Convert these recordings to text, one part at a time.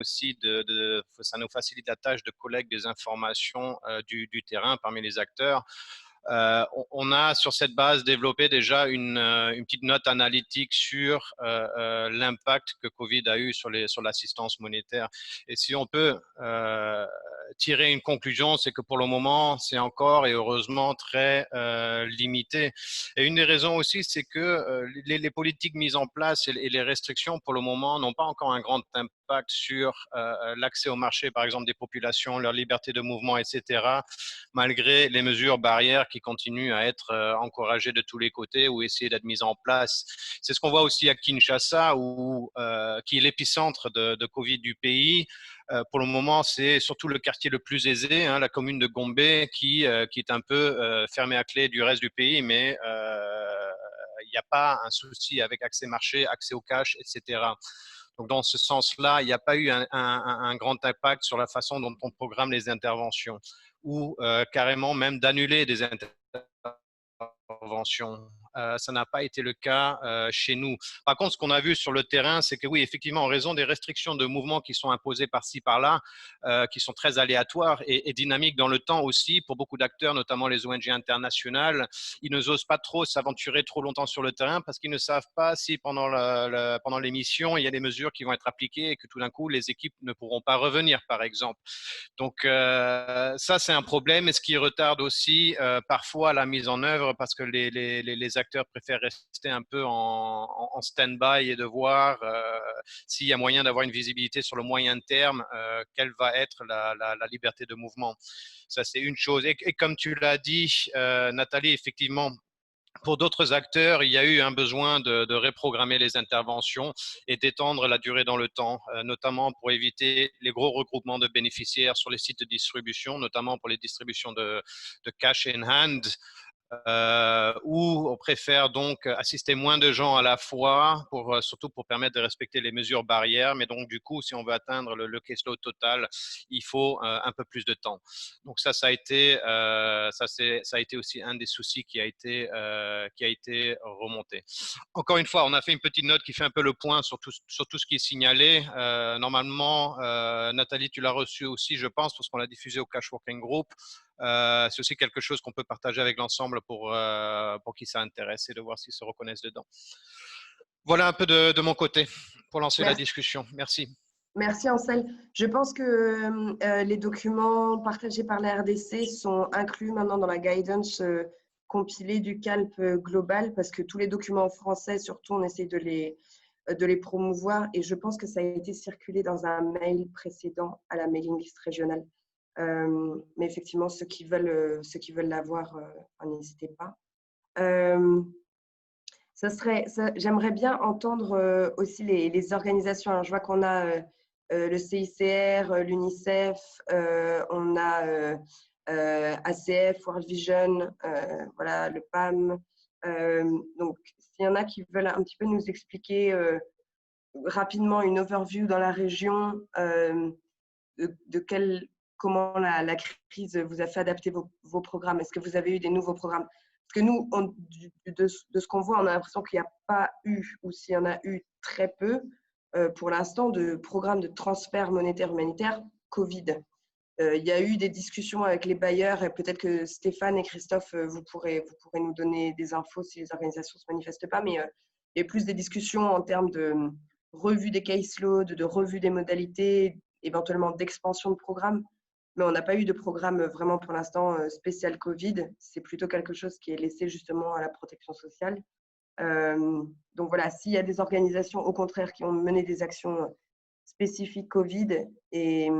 aussi ça nous facilite la tâche de collecte des informations du terrain parmi les acteurs. On a sur cette base développé déjà une petite note analytique sur l'impact que Covid a eu sur l'assistance monétaire. Et si on peut tirer une conclusion, c'est que pour le moment, c'est encore et heureusement très limité. Et une des raisons aussi, c'est que les politiques mises en place et les restrictions pour le moment n'ont pas encore un grand impact sur l'accès au marché, par exemple, des populations, leur liberté de mouvement, etc., malgré les mesures barrières qui continuent à être encouragées de tous les côtés ou essayer d'être mises en place. C'est ce qu'on voit aussi à Kinshasa, qui est l'épicentre de Covid du pays. Pour le moment, c'est surtout le quartier le plus aisé, la commune de Gombe, qui est un peu fermée à clé du reste du pays, mais il n'y a pas un souci avec accès marché, accès au cash, etc. Donc, dans ce sens-là, il n'y a pas eu un grand impact sur la façon dont on programme les interventions ou carrément même d'annuler des interventions. Ça n'a pas été le cas chez nous. Par contre, ce qu'on a vu sur le terrain, c'est que oui, effectivement, en raison des restrictions de mouvement qui sont imposées par-ci, par-là, qui sont très aléatoires et dynamiques dans le temps aussi, pour beaucoup d'acteurs, notamment les ONG internationales, ils n'osent pas trop s'aventurer trop longtemps sur le terrain parce qu'ils ne savent pas si pendant les missions, il y a des mesures qui vont être appliquées et que tout d'un coup, les équipes ne pourront pas revenir, par exemple. Donc ça, c'est un problème, et ce qui retarde aussi parfois la mise en œuvre parce que les acteurs préfèrent rester un peu en stand-by et de voir s'il y a moyen d'avoir une visibilité sur le moyen terme, quelle va être la liberté de mouvement. Ça, c'est une chose. Et comme tu l'as dit, Nathalie, effectivement, pour d'autres acteurs, il y a eu un besoin de reprogrammer les interventions et d'étendre la durée dans le temps, notamment pour éviter les gros regroupements de bénéficiaires sur les sites de distribution, notamment pour les distributions de cash in hand, où on préfère donc assister moins de gens à la fois, surtout pour permettre de respecter les mesures barrières. Mais donc, du coup, si on veut atteindre le caseload total, il faut un peu plus de temps. Donc ça a été aussi un des soucis qui a été remonté. Encore une fois, on a fait une petite note qui fait un peu le point sur tout ce qui est signalé. Normalement, Nathalie, tu l'as reçu aussi, je pense, parce qu'on l'a diffusé au Cash Working Group. C'est aussi quelque chose qu'on peut partager avec l'ensemble pour qui ça intéresse et de voir s'ils se reconnaissent dedans. Voilà un peu de mon côté pour lancer la Merci. discussion. Merci. Merci Ansel. Je pense que les documents partagés par la RDC sont inclus maintenant dans la guidance compilée du CALP global, parce que tous les documents en français, surtout, on essaie de les promouvoir, et je pense que ça a été circulé dans un mail précédent à la mailing list régionale. Mais effectivement, ceux qui veulent l'avoir, n'hésitez pas. J'aimerais bien entendre aussi les organisations. Alors, je vois qu'on a le CICR, l'UNICEF, on a ACF, World Vision, voilà, le PAM. Donc, s'il y en a qui veulent un petit peu nous expliquer rapidement une overview dans la région comment la crise vous a fait adapter vos programmes. Est-ce que vous avez eu des nouveaux programmes? Parce que nous, de ce qu'on voit, on a l'impression qu'il n'y a pas eu, ou s'il y en a eu très peu, pour l'instant, de programmes de transfert monétaire humanitaire Covid. Il y a eu des discussions avec les bailleurs, et peut-être que Stéphane et Christophe, vous pourrez nous donner des infos si les organisations ne se manifestent pas, mais il y a plus des discussions en termes de revue des caseloads, de revue des modalités, éventuellement d'expansion de programmes. Mais on n'a pas eu de programme vraiment pour l'instant spécial Covid. C'est plutôt quelque chose qui est laissé justement à la protection sociale. Donc voilà, s'il y a des organisations au contraire qui ont mené des actions spécifiques Covid et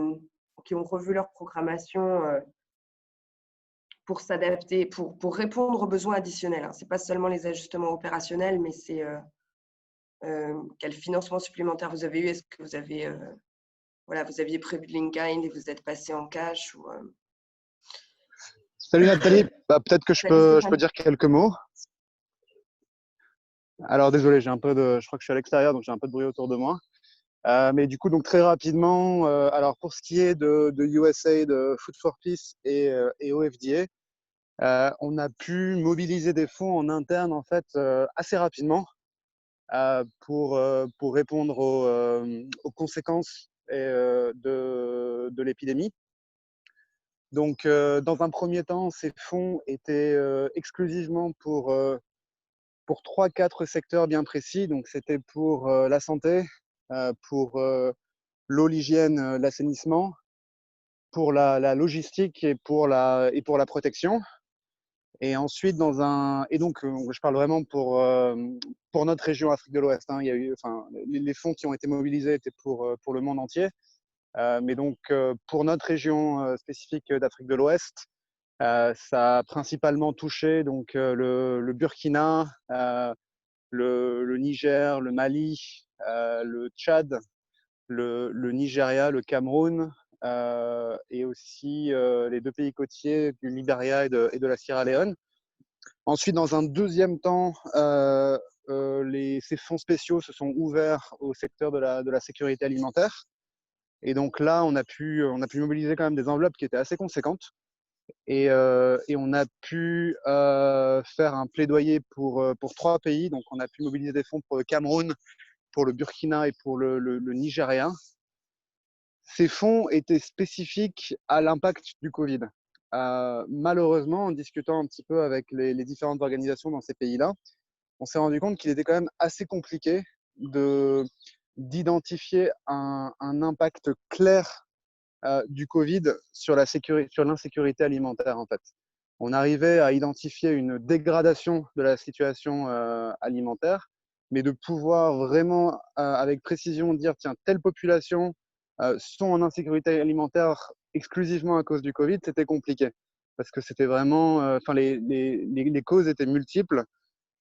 qui ont revu leur programmation pour s'adapter, pour répondre aux besoins additionnels. Ce n'est pas seulement les ajustements opérationnels, mais c'est quel financement supplémentaire vous avez eu. Est-ce que vous avez vous aviez prévu de l'in-kind et vous êtes passé en cash ou, Salut Nathalie, peut-être que je peux dire quelques mots. Alors désolé, je crois que je suis à l'extérieur, donc j'ai un peu de bruit autour de moi. Mais du coup, donc très rapidement, alors pour ce qui est de USAID, de Food for Peace et OFDA, on a pu mobiliser des fonds en interne en fait assez rapidement pour répondre aux conséquences de l'épidémie. Donc, dans un premier temps, ces fonds étaient exclusivement pour 3-4 secteurs bien précis. Donc, c'était pour la santé, pour l'eau, l'hygiène, l'assainissement, pour la logistique et pour la protection. Et ensuite, je parle vraiment pour notre région Afrique de l'Ouest. Hein. Il y a eu, enfin, les fonds qui ont été mobilisés étaient pour le monde entier. Mais donc, pour notre région spécifique d'Afrique de l'Ouest, ça a principalement touché donc, le Burkina, le Niger, le Mali, le Tchad, le Nigeria, le Cameroun, et aussi les 2 pays côtiers du Libéria et de la Sierra Leone. Ensuite, dans un deuxième temps, ces fonds spéciaux se sont ouverts au secteur de la sécurité alimentaire. Et donc là, on a pu mobiliser quand même des enveloppes qui étaient assez conséquentes. Et on a pu faire un plaidoyer pour 3 pays. Donc, on a pu mobiliser des fonds pour le Cameroun, pour le Burkina et pour le Nigeria. Ces fonds étaient spécifiques à l'impact du Covid. Malheureusement, en discutant un petit peu avec les différentes organisations dans ces pays-là, on s'est rendu compte qu'il était quand même assez compliqué d'identifier un impact clair du Covid sur l'insécurité alimentaire, en fait. On arrivait à identifier une dégradation de la situation alimentaire, mais de pouvoir vraiment, avec précision, dire tiens, telle population sont en insécurité alimentaire exclusivement à cause du Covid, c'était compliqué. Parce que c'était vraiment, les causes étaient multiples.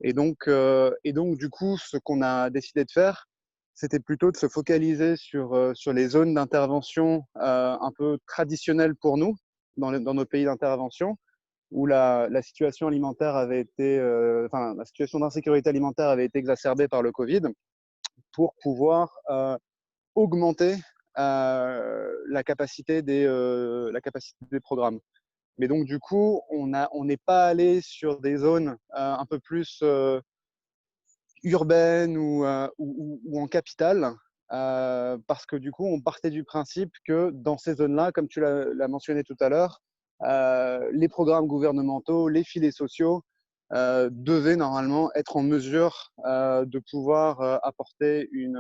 Et donc, du coup, ce qu'on a décidé de faire, c'était plutôt de se focaliser sur les zones d'intervention un peu traditionnelles pour nous, dans nos pays d'intervention, où la situation alimentaire avait été, la situation d'insécurité alimentaire avait été exacerbée par le Covid, pour pouvoir augmenter la capacité des programmes. Mais donc, du coup, on n'est pas allé sur des zones un peu plus urbaine ou en capitale, parce que du coup, on partait du principe que dans ces zones-là, comme tu l'as mentionné tout à l'heure, les programmes gouvernementaux, les filets sociaux devaient normalement être en mesure de pouvoir apporter une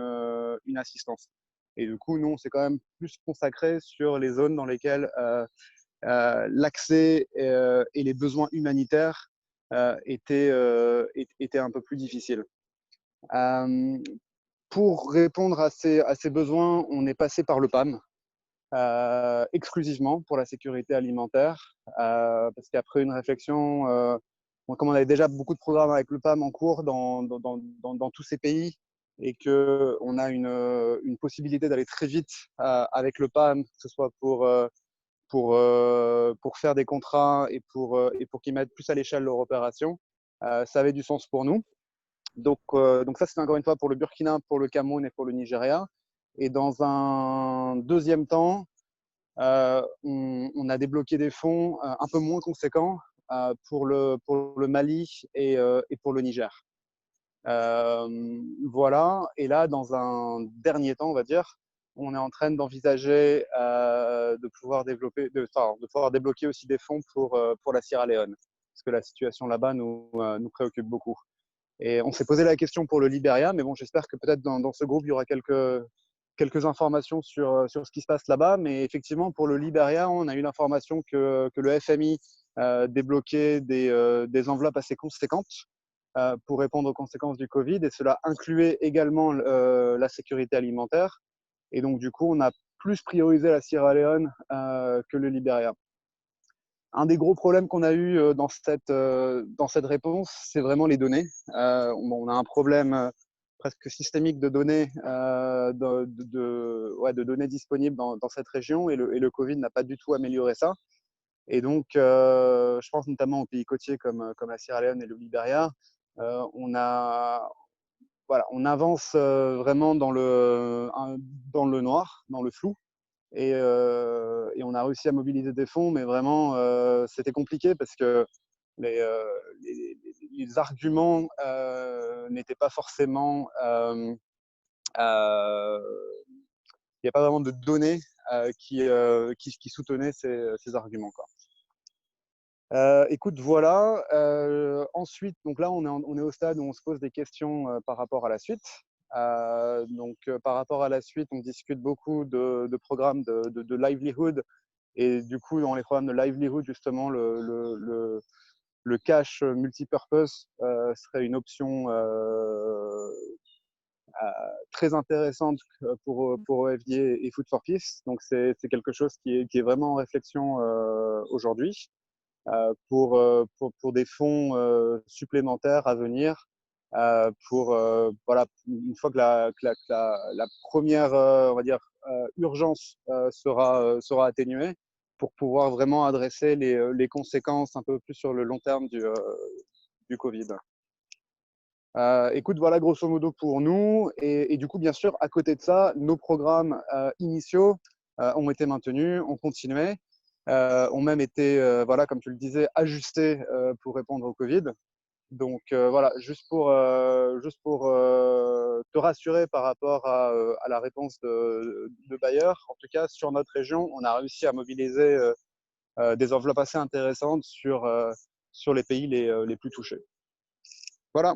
assistance. Et du coup, nous, on s'est quand même plus consacré sur les zones dans lesquelles l'accès et les besoins humanitaires étaient un peu plus difficiles. Pour répondre à ces besoins, on est passé par le PAM, exclusivement pour la sécurité alimentaire, parce qu'après une réflexion, comme on avait déjà beaucoup de programmes avec le PAM en cours dans tous ces pays, et qu'on a une possibilité d'aller très vite avec le PAM, que ce soit pour faire des contrats et pour qu'ils mettent plus à l'échelle leur opération, ça avait du sens pour nous. Donc ça, c'est encore une fois pour le Burkina, pour le Cameroun et pour le Nigeria. Et dans un deuxième temps, on a débloqué des fonds un peu moins conséquents pour le Mali et pour le Niger. Voilà. Et là, dans un dernier temps, on va dire, on est en train d'envisager de pouvoir débloquer aussi des fonds pour la Sierra Leone, parce que la situation là-bas nous préoccupe beaucoup. Et on s'est posé la question pour le Libéria, mais bon, j'espère que peut-être dans ce groupe, il y aura quelques informations sur ce qui se passe là-bas. Mais effectivement, pour le Libéria, on a eu l'information que le FMI débloquait des enveloppes assez conséquentes pour répondre aux conséquences du Covid. Et cela incluait également la sécurité alimentaire. Et donc, du coup, on a plus priorisé la Sierra Leone que le Libéria. Un des gros problèmes qu'on a eu dans cette réponse, c'est vraiment les données. On a un problème presque systémique de données, de données disponibles dans cette région, et le Covid n'a pas du tout amélioré ça. Et donc, je pense notamment aux pays côtiers comme la Sierra Leone et le Libéria, on avance vraiment dans le noir, dans le flou. Et on a réussi à mobiliser des fonds, mais vraiment, c'était compliqué parce que les arguments n'étaient pas forcément il n'y a pas vraiment de données qui soutenaient ces arguments, quoi. Écoute, voilà. Ensuite, donc là, on est au stade où on se pose des questions par rapport à la suite. Par rapport à la suite, on discute beaucoup de programmes de livelihood. Et du coup, dans les programmes de livelihood, justement, le cache multipurpose serait une option très intéressante pour OFDI et Food for Peace. Donc, c'est quelque chose qui est vraiment en réflexion aujourd'hui pour des fonds supplémentaires à venir. Voilà, une fois que la première on va dire, urgence sera atténuée, pour pouvoir vraiment adresser les conséquences un peu plus sur le long terme du Covid. Écoute, voilà grosso modo pour nous. Et du coup, bien sûr, à côté de ça, nos programmes initiaux ont été maintenus, ont continué, ont même été, voilà, comme tu le disais, ajustés pour répondre au Covid. Donc voilà, juste pour te rassurer par rapport à la réponse de Bayer, en tout cas sur notre région, on a réussi à mobiliser des enveloppes assez intéressantes sur les pays les plus touchés. Voilà,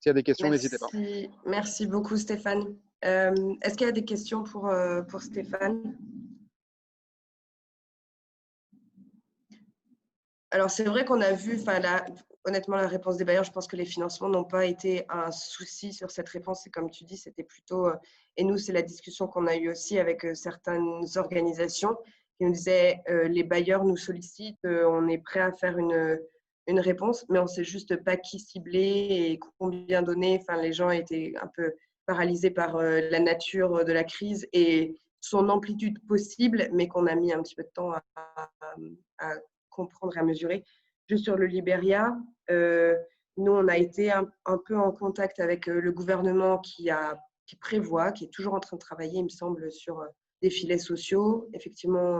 s'il y a des questions, n'hésitez pas. Merci beaucoup Stéphane. Est-ce qu'il y a des questions pour Stéphane? Alors, c'est vrai qu'on a vu, honnêtement, la réponse des bailleurs, je pense que les financements n'ont pas été un souci sur cette réponse. Et comme tu dis, c'était plutôt… et nous, c'est la discussion qu'on a eue aussi avec certaines organisations qui nous disaient les bailleurs nous sollicitent, on est prêt à faire une réponse, mais on ne sait juste pas qui cibler et combien donner. Enfin, les gens étaient un peu paralysés par la nature de la crise et son amplitude possible, mais qu'on a mis un petit peu de temps à comprendre et à mesurer. Juste sur le Libéria, nous, on a été un peu en contact avec le gouvernement qui prévoit, qui est toujours en train de travailler, il me semble, sur des filets sociaux, effectivement,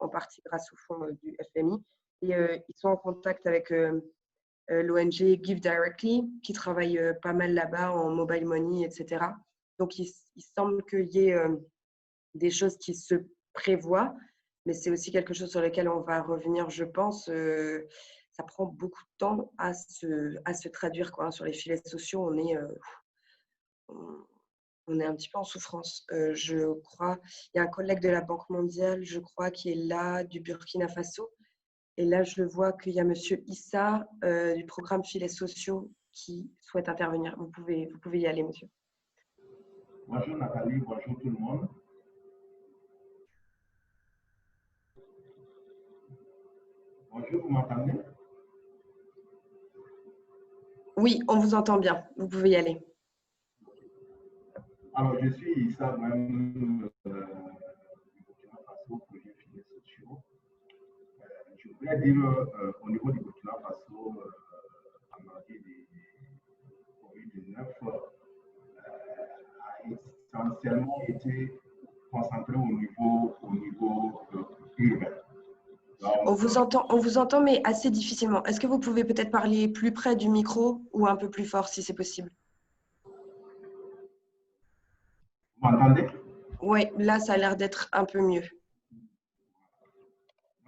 en partie grâce au fonds du FMI. Et ils sont en contact avec l'ONG Give Directly, qui travaille pas mal là-bas en mobile money, etc. Donc, il semble qu'il y ait des choses qui se prévoient, mais c'est aussi quelque chose sur lequel on va revenir, je pense. Ça prend beaucoup de temps à se traduire, quoi. Sur les filets sociaux, on est un petit peu en souffrance. Je crois, il y a un collègue de la Banque mondiale, je crois, qui est là, du Burkina Faso. Et là, je vois qu'il y a Monsieur Issa du programme filets sociaux qui souhaite intervenir. Vous pouvez y aller, monsieur. Bonjour Nathalie, bonjour tout le monde. Bonjour, vous m'entendez? Oui, on vous entend bien. Vous pouvez y aller. Alors, je suis Issa Brahim, du Burkina Faso, projet filets sociaux. Je voulais dire au niveau du Burkina Faso, la maladie du Covid-19 a essentiellement été concentrée au niveau urbain. On vous entend, mais assez difficilement. Est-ce que vous pouvez peut-être parler plus près du micro ou un peu plus fort si c'est possible? Vous m'entendez? Oui, là, ça a l'air d'être un peu mieux.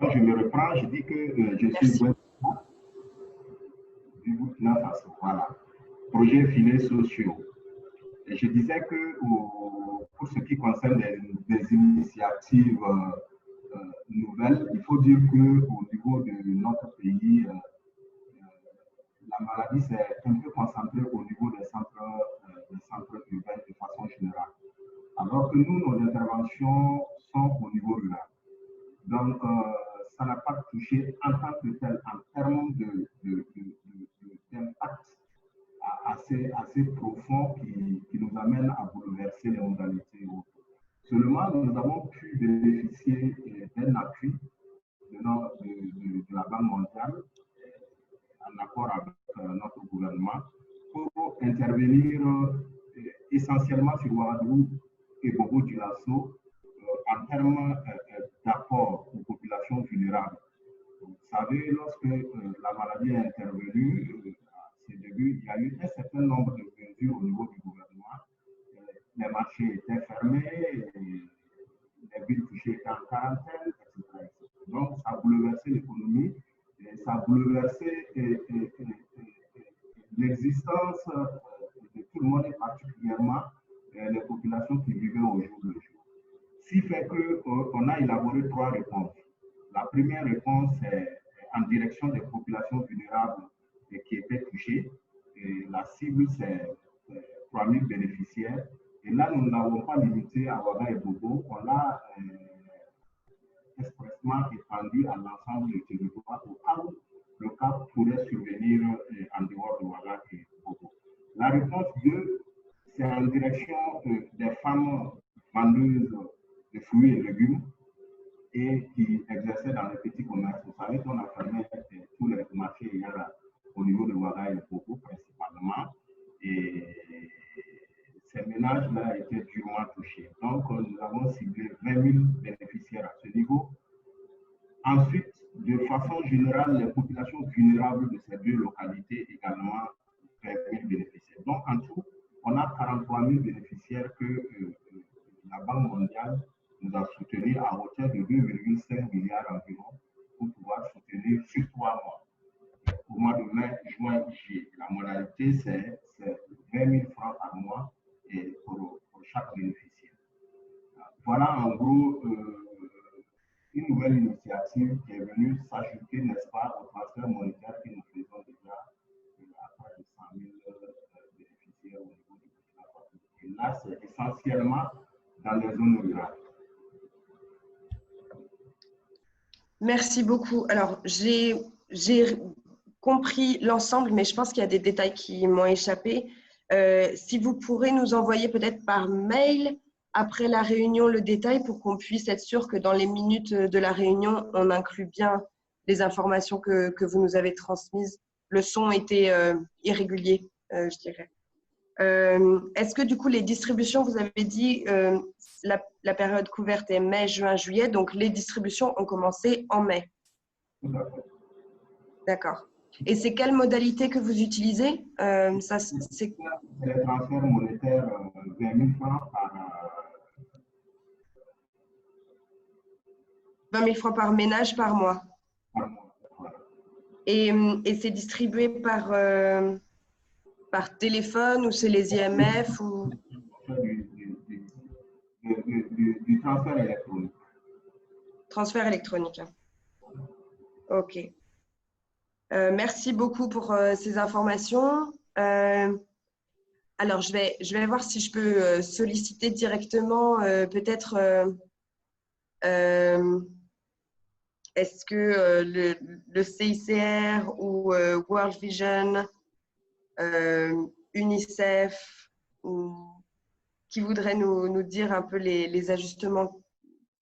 Donc, je me reprends, je dis que je suis du Burkina Faso. Voilà. Projet filets sociaux. Et je disais que pour ce qui concerne des initiatives nouvelles, il faut dire qu'au niveau de notre pays, la maladie s'est un peu concentrée au niveau des centres urbains de façon générale. Alors que nous, nos interventions sont au niveau rural. Donc, ça n'a pas touché en tant que tel, en termes d'impact assez profond qui nous amène à bouleverser les modalités. Seulement, nous avons pu bénéficier d'un appui de la Banque mondiale en accord avec notre gouvernement pour intervenir essentiellement sur Ouagadougou et Bobo Dioulasso en termes d'apport aux populations vulnérables. Vous savez, lorsque la maladie est intervenue, à ses débuts, il y a eu un certain nombre de mesures au niveau du gouvernement. Les marchés étaient fermés, villes touchées étaient en quarantaine, etc. Donc, ça a bouleversé l'économie, ça a bouleversé l'existence de tout le monde et particulièrement les populations qui vivaient au jour le jour. Ce qui fait qu'on a élaboré 3 réponses. La première réponse est en direction des populations vulnérables qui étaient touchées. Et la cible, c'est 3000 bénéficiaires. Et là, nous ne l'avons pas limité à Ouaga et Bobo. On l'a expressement étendu à l'ensemble du territoire au cas où le cas pourrait survenir en dehors de Ouaga et Bobo. La réponse 2, c'est en direction des femmes vendeuses de fruits et légumes et qui exerçaient dans les petits commerces. Vous savez qu'on a fermé tous les marchés au niveau de Ouaga et Bobo principalement. Et ces ménages-là étaient durement touchés. Donc, nous avons ciblé 20 000 bénéficiaires à ce niveau. Ensuite, de façon générale, les populations vulnérables de ces 2 localités également 20 000 bénéficiaires. Donc, en tout, on a 43 000 bénéficiaires que la Banque mondiale nous a soutenus à hauteur de 2,5 milliards environ pour pouvoir soutenir sur 3 mois. Au mois de mai, juin, juillet. La modalité, c'est 20 000 francs par mois et pour chaque bénéficiaire. Voilà en gros une nouvelle initiative qui est venue s'ajouter, n'est-ce pas, au transfert monétaire que nous faisons déjà à près de 100 000 bénéficiaires au niveau du Burkina Faso. Et là, c'est essentiellement dans les zones rurales. Merci beaucoup. Alors, j'ai compris l'ensemble, mais je pense qu'il y a des détails qui m'ont échappé. Si vous pourrez nous envoyer peut-être par mail après la réunion le détail pour qu'on puisse être sûr que dans les minutes de la réunion, on inclut bien les informations que vous nous avez transmises. Le son était irrégulier, je dirais. Est-ce que du coup, les distributions, vous avez dit, la période couverte est mai, juin, juillet, donc les distributions ont commencé en mai. D'accord. Et c'est quelle modalité que vous utilisez c'est les transferts monétaires 20 000 francs par 20 000 francs par ménage par mois. Voilà. Et c'est distribué par téléphone ou c'est les IMF ou... Du transfert électronique. Transfert électronique. OK. Merci beaucoup pour ces informations. Alors, je vais voir si je peux solliciter directement peut-être est-ce que le CICR ou World Vision, UNICEF, qui voudrait nous dire un peu les ajustements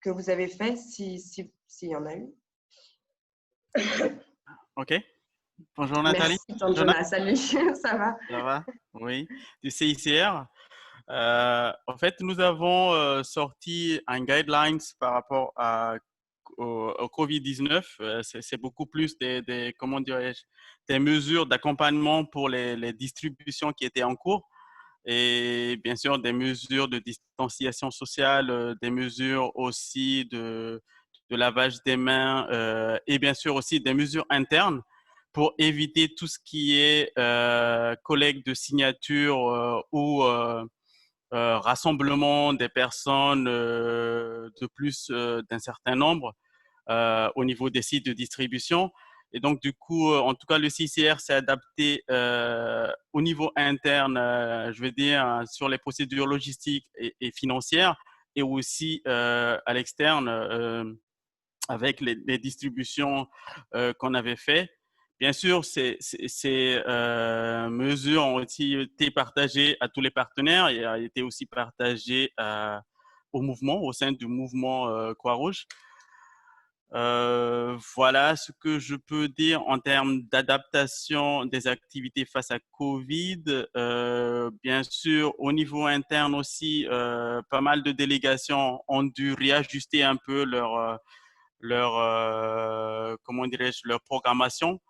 que vous avez faits, s'il y en a eu. OK. Bonjour Nathalie. Merci Tanjona, salut, ça va? Ça va? Oui, du CICR. En fait, nous avons sorti un guidelines par rapport au Covid-19. C'est beaucoup plus comment dirais-je, des mesures d'accompagnement pour les distributions qui étaient en cours et bien sûr des mesures de distanciation sociale, des mesures aussi de lavage des mains et bien sûr aussi des mesures internes pour éviter tout ce qui est collecte de signatures ou rassemblement des personnes de plus d'un certain nombre au niveau des sites de distribution. Et donc, du coup, en tout cas, le CICR s'est adapté au niveau interne, je veux dire, sur les procédures logistiques et financières et aussi à l'externe avec les distributions qu'on avait fait. Bien sûr, ces mesures ont aussi été partagées à tous les partenaires et ont été aussi partagées au mouvement, au sein du mouvement Croix-Rouge. Voilà ce que je peux dire en termes d'adaptation des activités face à Covid. Bien sûr, au niveau interne aussi, pas mal de délégations ont dû réajuster un peu comment dirais-je, leur programmation,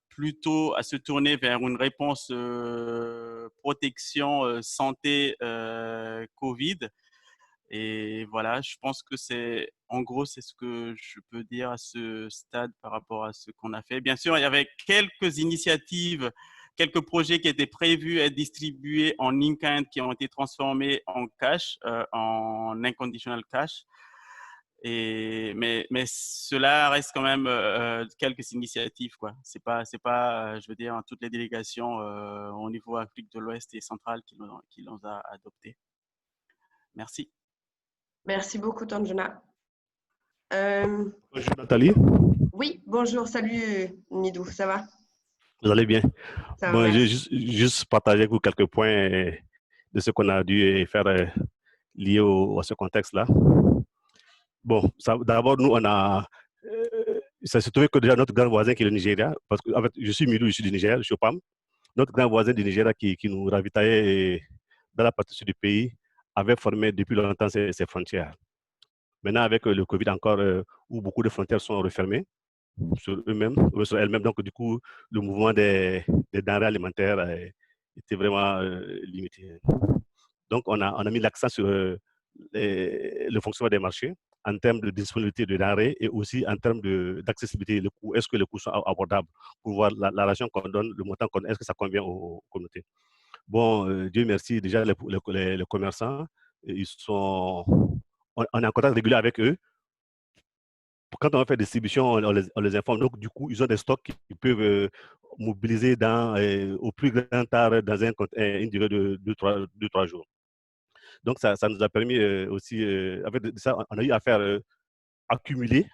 plutôt à se tourner vers une réponse protection santé Covid. Et voilà, je pense que en gros, c'est ce que je peux dire à ce stade par rapport à ce qu'on a fait. Bien sûr, il y avait quelques initiatives, quelques projets qui étaient prévus être distribués en in-kind qui ont été transformés en cash, en unconditional cash. Mais cela reste quand même quelques initiatives, quoi. C'est pas, je veux dire, toutes les délégations au niveau Afrique de l'Ouest et centrale qui l'ont adopté. Merci. Merci beaucoup, Tanjuna. Bonjour Nathalie, Oui, bonjour, salut Midou, ça va? vous allez bien? Ça va, Bon, je vais merci. juste partager avec vous quelques points de ce qu'on a dû faire lié à ce contexte-là. Bon, d'abord, nous, ça se trouvait que déjà notre grand voisin qui est le Nigeria, parce que en fait, je suis Milou, je suis du Niger, je suis au PAM, notre grand voisin du Nigeria qui nous ravitaillait dans la partie sud du pays avait formé depuis longtemps ses frontières. Maintenant, avec le Covid encore, où beaucoup de frontières sont refermées, sur eux-mêmes, sur elles-mêmes. Donc, du coup, le mouvement des denrées alimentaires était vraiment limité. Donc, on a mis l'accent sur le fonctionnement des marchés en termes de disponibilité de denrées et aussi en termes d'accessibilité. Est-ce que les coûts sont abordables pour voir la ration qu'on donne, le montant qu'on donne, est-ce que ça convient aux communautés? Bon, Dieu merci, déjà, les commerçants, on est en contact régulier avec eux. Quand on fait des distributions, on les informe. Donc, du coup, ils ont des stocks qu'ils peuvent mobiliser au plus grand tard dans une durée de 2-3 jours. Donc, ça nous a permis aussi, avec ça, on a eu à faire accumuler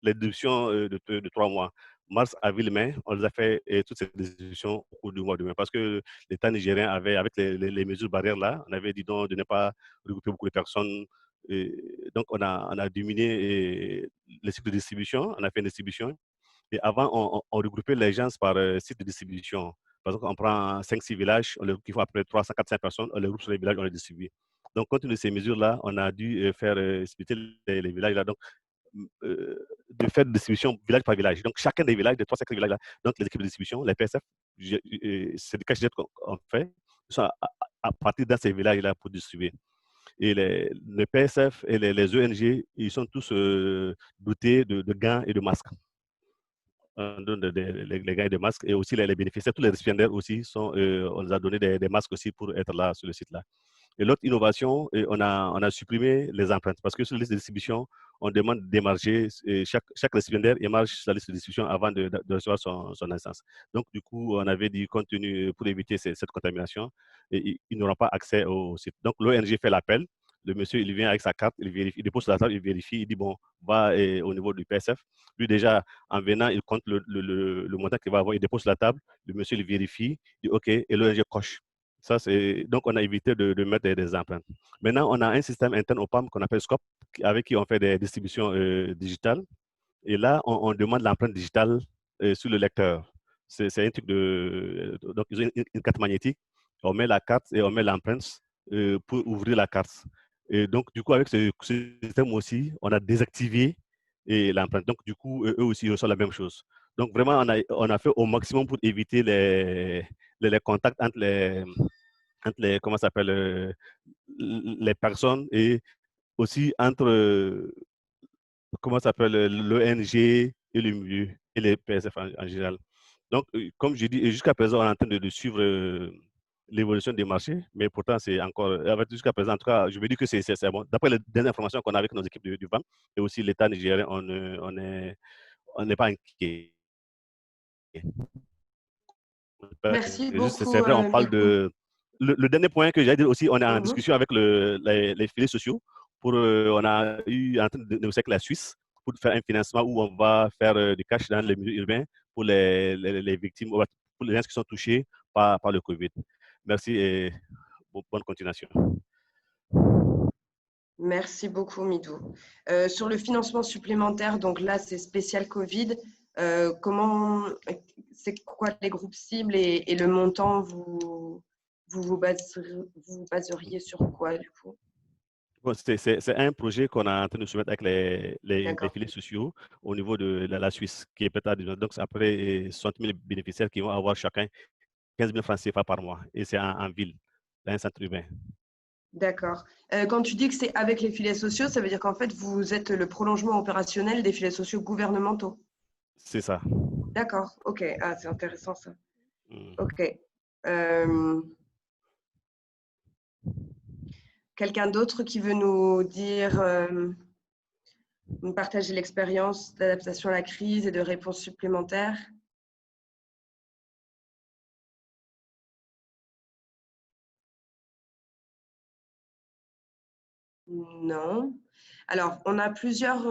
les déductions de 3 mois. Mars, avril, mai, on les a fait toutes ces déductions au cours du mois de mai parce que l'État nigérien avait, avec les mesures barrières là, on avait dit donc de ne pas regrouper beaucoup de personnes. Donc, on a diminué les cycles de distribution, on a fait une distribution. Et avant, on regroupait les gens par site de distribution. Par exemple, on prend 5-6 villages, qui font après 300-400 personnes, on les groupe sur les villages, on les distribue. Donc, compte tenu de ces mesures-là, on a dû faire splitter les villages là. Donc, de faire de distribution village par village. Donc, chacun des villages, des 3-5 villages là, donc les équipes de distribution, les PSF, c'est des caches qu'on fait, sont à partir de ces villages-là pour distribuer. Et les PSF et les ONG, ils sont tous dotés de gants et de masques. On donne les gants et des masques et aussi les bénéficiaires, tous les récipiendaires aussi, on les a donné des masques aussi pour être là sur le site-là. Et l'autre innovation, on a supprimé les empreintes parce que sur la liste de distribution, on demande d'émarger, chaque récipiendaire émarge sa liste de distribution avant de recevoir son instance. Donc, du coup, on avait dit, compte tenu, pour éviter cette contamination, ils n'auront pas accès au site. Donc, l'ONG fait l'appel. Le monsieur, il vient avec sa carte, il vérifie, il dépose sur la table, il vérifie, il dit, bon, va au niveau du PSF. Lui, déjà, en venant, il compte le montant qu'il va avoir, il dépose sur la table, le monsieur, il vérifie, il dit, OK, et l'ONG coche. Donc, on a évité de mettre des empreintes. Maintenant, on a un système interne au PAM qu'on appelle SCOP, avec qui on fait des distributions digitales. Et là, on demande l'empreinte digitale sur le lecteur. C'est un truc donc, ils ont une carte magnétique. On met la carte et on met l'empreinte pour ouvrir la carte. Et donc, du coup, avec ce système aussi, on a désactivé l'empreinte. Donc, du coup, eux aussi, ils reçoivent la même chose. Donc, vraiment, on a fait au maximum pour éviter les contacts entre comment ça s'appelle, les personnes et aussi entre, comment ça s'appelle, l'ONG et le milieu et les PSF en général. Donc, comme je dis, jusqu'à présent, on est en train de suivre l'évolution des marchés, mais pourtant, c'est encore, jusqu'à présent, en tout cas, je me dis que c'est bon. D'après les dernières informations qu'on a avec nos équipes du VAM et aussi l'État nigérien, on n'est pas inquiet. Merci C'est beaucoup, vrai, on parle Midou. de. Le dernier point que j'ai dit aussi, on est en Mhm. discussion avec les filets sociaux. On a eu en train de négocier avec la Suisse pour faire un financement où on va faire du cash dans les milieux urbains pour les victimes, pour les gens qui sont touchés par le Covid. Merci et bonne continuation. Merci beaucoup, Midou. Sur le financement supplémentaire, donc là, c'est spécial Covid. C'est quoi les groupes cibles et le montant, vous baseriez sur quoi, du coup? Bon, c'est un projet qu'on est en train de soumettre avec les D'accord. filets sociaux au niveau de la Suisse, qui est peut-être donc c'est après 60 000 bénéficiaires qui vont avoir chacun 15 000 francs CFA par mois. Et c'est en ville, dans un centre urbain. D'accord. Quand tu dis que c'est avec les filets sociaux, ça veut dire qu'en fait, vous êtes le prolongement opérationnel des filets sociaux gouvernementaux. C'est ça. D'accord. OK. Ah, c'est intéressant ça. Mm. OK. Quelqu'un d'autre qui veut nous dire, nous partager l'expérience d'adaptation à la crise et de réponses supplémentaires? Non. Alors, on a plusieurs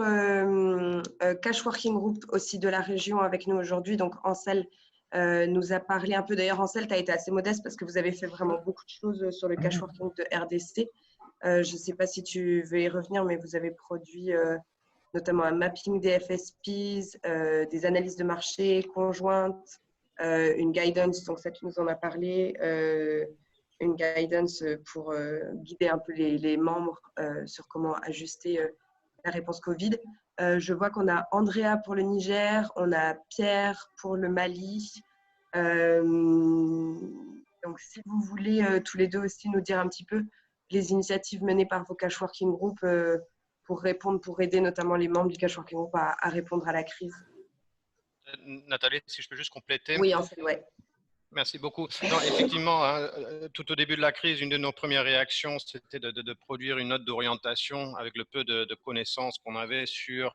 cash working groups aussi de la région avec nous aujourd'hui. Donc, Ansel nous a parlé un peu. D'ailleurs, Ansel, tu as été assez modeste parce que vous avez fait vraiment beaucoup de choses sur le cash working de RDC. Je ne sais pas si tu veux y revenir, mais vous avez produit notamment un mapping des FSPs, des analyses de marché conjointes, une guidance, donc ça tu nous en as parlé, une guidance pour guider un peu les membres sur comment ajuster la réponse Covid. Je vois qu'on a Andrea pour le Niger, on a Pierre pour le Mali. Donc, si vous voulez tous les deux aussi nous dire un petit peu les initiatives menées par vos cash working group pour répondre, pour aider notamment les membres du cash working group à répondre à la crise. Nathalie, si je peux juste compléter. Oui, en fait, ouais. Merci beaucoup. Non, effectivement, hein, tout au début de la crise, une de nos premières réactions, c'était de produire une note d'orientation avec le peu de connaissances qu'on avait sur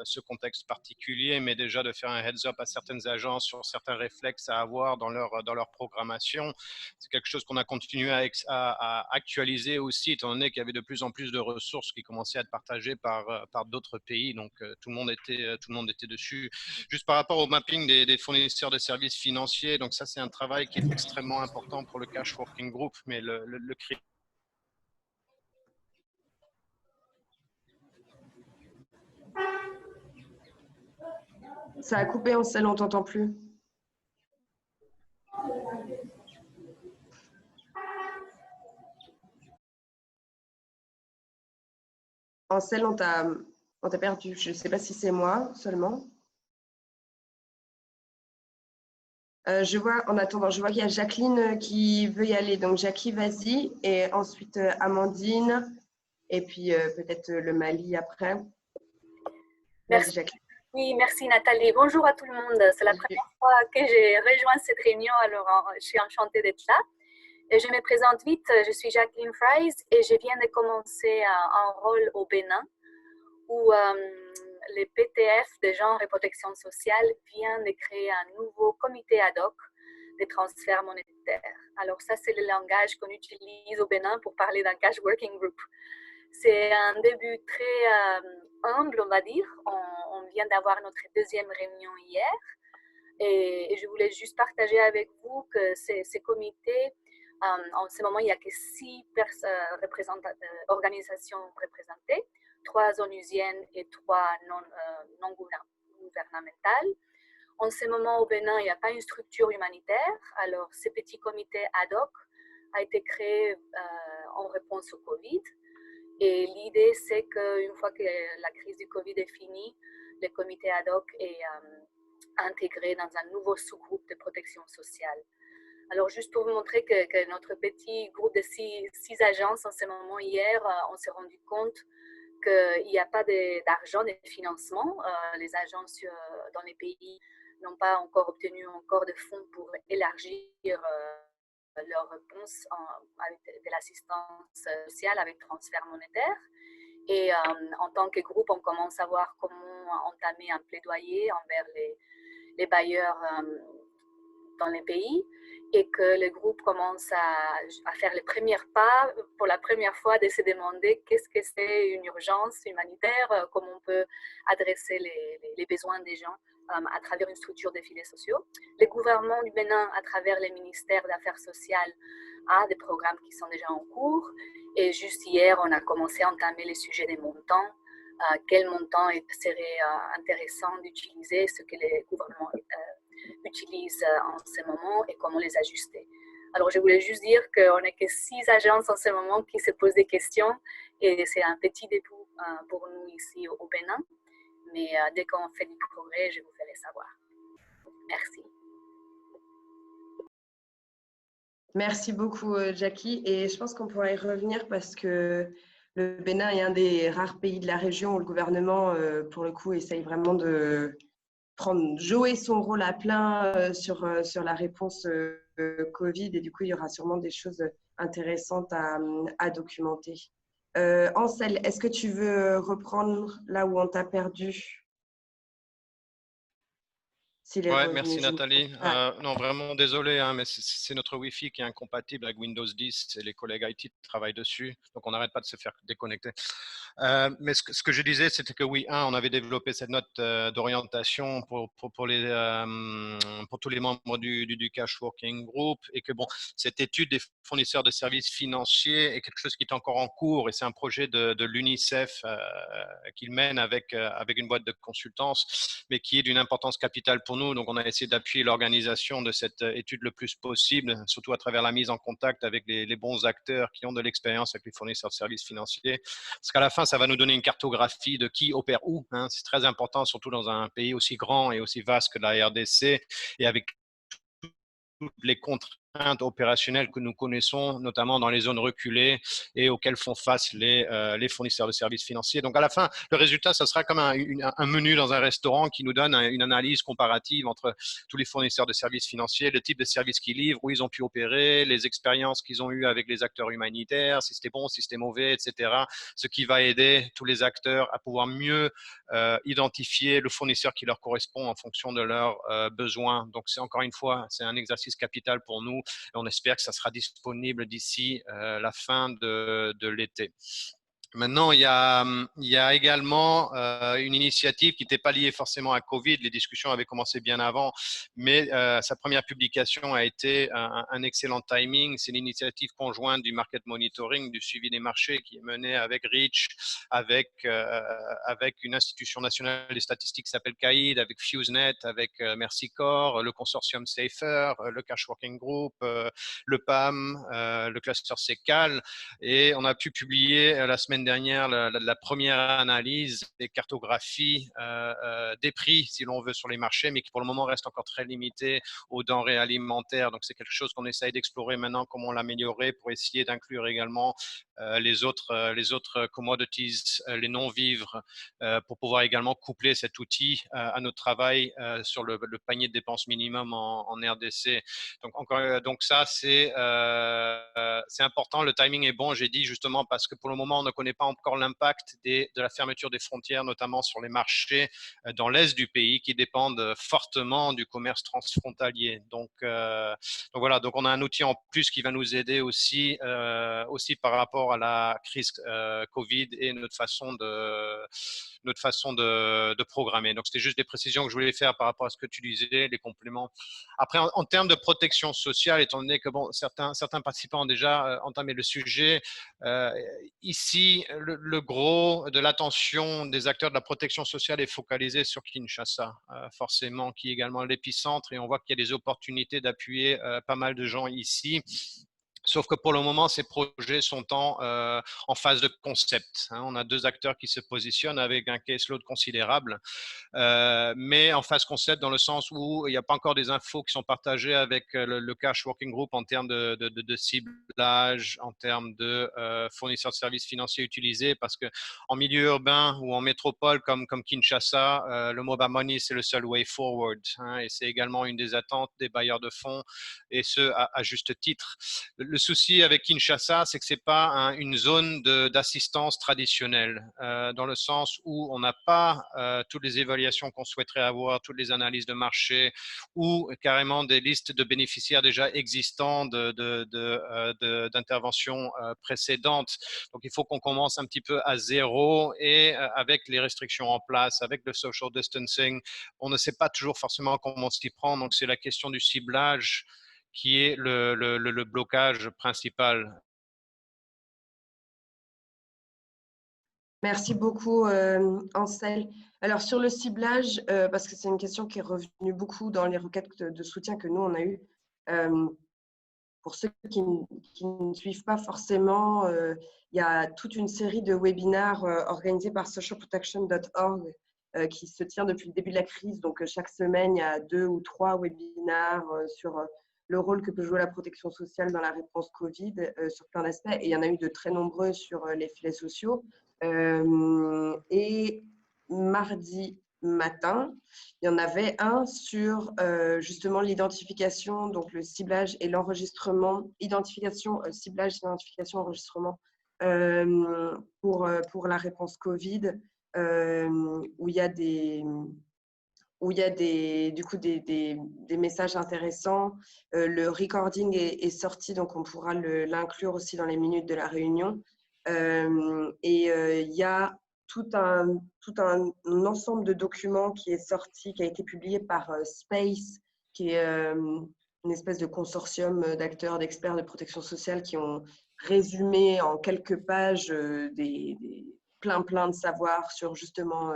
ce contexte particulier, mais déjà de faire un heads-up à certaines agences sur certains réflexes à avoir dans leur programmation. C'est quelque chose qu'on a continué à actualiser aussi, étant donné qu'il y avait de plus en plus de ressources qui commençaient à être partagées par d'autres pays. Donc, tout le monde était dessus. Juste par rapport au mapping des fournisseurs de services financiers, donc ça, c'est un travail qui est extrêmement important pour le cash working group, mais le cri. Ça a coupé en salle, on t'entend plus. En salle, on t'a perdu. Je ne sais pas si c'est moi seulement. Je vois, en attendant, je vois qu'il y a Jacqueline qui veut y aller. Donc, Jackie, vas-y. Et ensuite, Amandine. Et puis, peut-être le Mali après. Vas-y, Jacqueline. Oui, merci Nathalie. Bonjour à tout le monde. C'est la première fois que j'ai rejoint cette réunion, alors je suis enchantée d'être là. Et je me présente vite, je suis Jacqueline Fries et je viens de commencer un rôle au Bénin où les PTF de genre et protection sociale vient de créer un nouveau comité ad hoc de transfert monétaire. Alors ça, c'est le langage qu'on utilise au Bénin pour parler d'un cash working group. C'est un début très humble, on va dire. On vient d'avoir notre deuxième réunion hier et je voulais juste partager avec vous que ces comités, en ce moment, il n'y a que 6 organisations représentées, 3 onusiennes et 3 non gouvernementales. En ce moment, au Bénin, il n'y a pas une structure humanitaire. Alors, ce petit comité ad hoc a été créé en réponse au Covid. Et l'idée, c'est qu'une fois que la crise du Covid est finie, le comité ad hoc est intégré dans un nouveau sous-groupe de protection sociale. Alors, juste pour vous montrer que notre petit groupe de 6 agences, en ce moment, hier, on s'est rendu compte qu'il n'y a pas d'argent, de financement. Les agences dans les pays n'ont pas encore obtenu encore de fonds pour élargir leur réponse avec de l'assistance sociale avec transfert monétaire. Et en tant que groupe, on commence à voir comment entamer un plaidoyer envers les bailleurs dans les pays et que le groupe commence à faire les premiers pas pour la première fois de se demander qu'est-ce que c'est une urgence humanitaire, comment on peut adresser les besoins des gens à travers une structure de filets sociaux. Le gouvernement du Bénin, à travers les ministères d'Affaires sociales, a des programmes qui sont déjà en cours. Et juste hier, on a commencé à entamer les sujets des montants. Quel montant serait intéressant d'utiliser, ce que les gouvernements utilisent en ce moment et comment les ajuster. Alors, je voulais juste dire qu'on n'est que 6 agences en ce moment qui se posent des questions et c'est un petit début pour nous ici au Bénin. Mais dès qu'on fait du progrès, je vous ferai savoir. Merci. Merci beaucoup, Jackie. Et je pense qu'on pourra y revenir parce que le Bénin est un des rares pays de la région où le gouvernement, pour le coup, essaye vraiment de jouer son rôle à plein sur la réponse Covid. Et du coup, il y aura sûrement des choses intéressantes à documenter. Ansel, est-ce que tu veux reprendre là où on t'a perdu? S'il est Ouais, revenu, merci je ne sais Nathalie. pas. Non, vraiment désolé, hein, mais c'est notre Wi-Fi qui est incompatible avec Windows 10 et les collègues IT travaillent dessus, donc on n'arrête pas de se faire déconnecter. Mais ce que je disais, c'était que oui, on avait développé cette note d'orientation pour tous les membres du Cash Working Group et que bon, cette étude des fournisseurs de services financiers est quelque chose qui est encore en cours et c'est un projet de l'UNICEF qu'il mène avec une boîte de consultance, mais qui est d'une importance capitale pour nous. Donc, on a essayé d'appuyer l'organisation de cette étude le plus possible, surtout à travers la mise en contact avec les bons acteurs qui ont de l'expérience avec les fournisseurs de services financiers. Parce qu'à la fin, ça va nous donner une cartographie de qui opère où. Hein. C'est très important, surtout dans un pays aussi grand et aussi vaste que la RDC et avec toutes les contraintes opérationnelles que nous connaissons, notamment dans les zones reculées et auxquelles font face les fournisseurs de services financiers. Donc à la fin, le résultat, ça sera comme un menu dans un restaurant qui nous donne une analyse comparative entre tous les fournisseurs de services financiers, le type de services qu'ils livrent, où ils ont pu opérer, les expériences qu'ils ont eues avec les acteurs humanitaires, si c'était bon, si c'était mauvais, etc. Ce qui va aider tous les acteurs à pouvoir mieux identifier le fournisseur qui leur correspond en fonction de leurs besoins. Donc c'est encore une fois, c'est un exercice capital pour nous et on espère que ça sera disponible d'ici la fin de l'été. Maintenant, il y a également une initiative qui n'était pas liée forcément à Covid. Les discussions avaient commencé bien avant, mais sa première publication a été un excellent timing. C'est l'initiative conjointe du market monitoring, du suivi des marchés qui est menée avec Reach, avec une institution nationale des statistiques qui s'appelle CAID, avec FuseNet, avec Mercy Corps, le consortium Safer, le Cash Working Group, le PAM, le cluster CECAL. Et on a pu publier la semaine dernière la première analyse des cartographies des prix, si l'on veut, sur les marchés, mais qui pour le moment reste encore très limité aux denrées alimentaires. Donc c'est quelque chose qu'on essaye d'explorer maintenant, comment l'améliorer pour essayer d'inclure également les autres commodities, les non-vivres, pour pouvoir également coupler cet outil à notre travail sur le panier de dépenses minimum en RDC. Donc ça, c'est important. Le timing est bon, j'ai dit, justement, parce que pour le moment, on ne connaît pas encore l'impact de la fermeture des frontières, notamment sur les marchés dans l'est du pays, qui dépendent fortement du commerce transfrontalier. Donc voilà, donc on a un outil en plus qui va nous aider aussi par rapport à la crise Covid et notre façon de programmer. Donc c'était juste des précisions que je voulais faire par rapport à ce que tu disais, les compléments. Après, en termes de protection sociale, étant donné que bon, certains participants ont déjà entamé le sujet, ici, le gros de l'attention des acteurs de la protection sociale est focalisé sur Kinshasa, forcément, qui est également l'épicentre, et on voit qu'il y a des opportunités d'appuyer pas mal de gens ici. Sauf que pour le moment, ces projets sont en phase de concept. Hein. On a 2 acteurs qui se positionnent avec un caseload considérable, mais en phase concept dans le sens où il n'y a pas encore des infos qui sont partagées avec le Cash Working Group en termes de ciblage, en termes de fournisseurs de services financiers utilisés, parce qu'en milieu urbain ou en métropole comme Kinshasa, le mobile money, c'est le seul way forward. Hein, et c'est également une des attentes des bailleurs de fonds, et ce, à juste titre. Le souci avec Kinshasa, c'est que ce n'est pas une zone d'assistance traditionnelle, dans le sens où on n'a pas toutes les évaluations qu'on souhaiterait avoir, toutes les analyses de marché ou carrément des listes de bénéficiaires déjà existants d'interventions précédentes. Donc, il faut qu'on commence un petit peu à zéro et avec les restrictions en place, avec le social distancing, on ne sait pas toujours forcément comment s'y prendre. Donc, c'est la question du ciblage qui est le blocage principal. Merci beaucoup, Ansel. Alors, sur le ciblage, parce que c'est une question qui est revenue beaucoup dans les requêtes de soutien que nous, on a eues. Pour ceux qui ne suivent pas forcément, il y a toute une série de webinaires organisés par socialprotection.org qui se tient depuis le début de la crise. Donc, chaque semaine, il y a 2 ou 3 webinaires sur le rôle que peut jouer la protection sociale dans la réponse Covid sur plein d'aspects. Et il y en a eu de très nombreux sur les filets sociaux. Et mardi matin, il y en avait un sur justement l'identification, donc le ciblage et l'enregistrement, identification, ciblage, identification, enregistrement pour la réponse Covid, où il y a du coup des messages intéressants. Le recording est sorti, donc on pourra l'inclure aussi dans les minutes de la réunion. Il y a tout un ensemble de documents qui est sorti, qui a été publié par Space, qui est une espèce de consortium d'acteurs, d'experts de protection sociale qui ont résumé en quelques pages plein de savoirs sur justement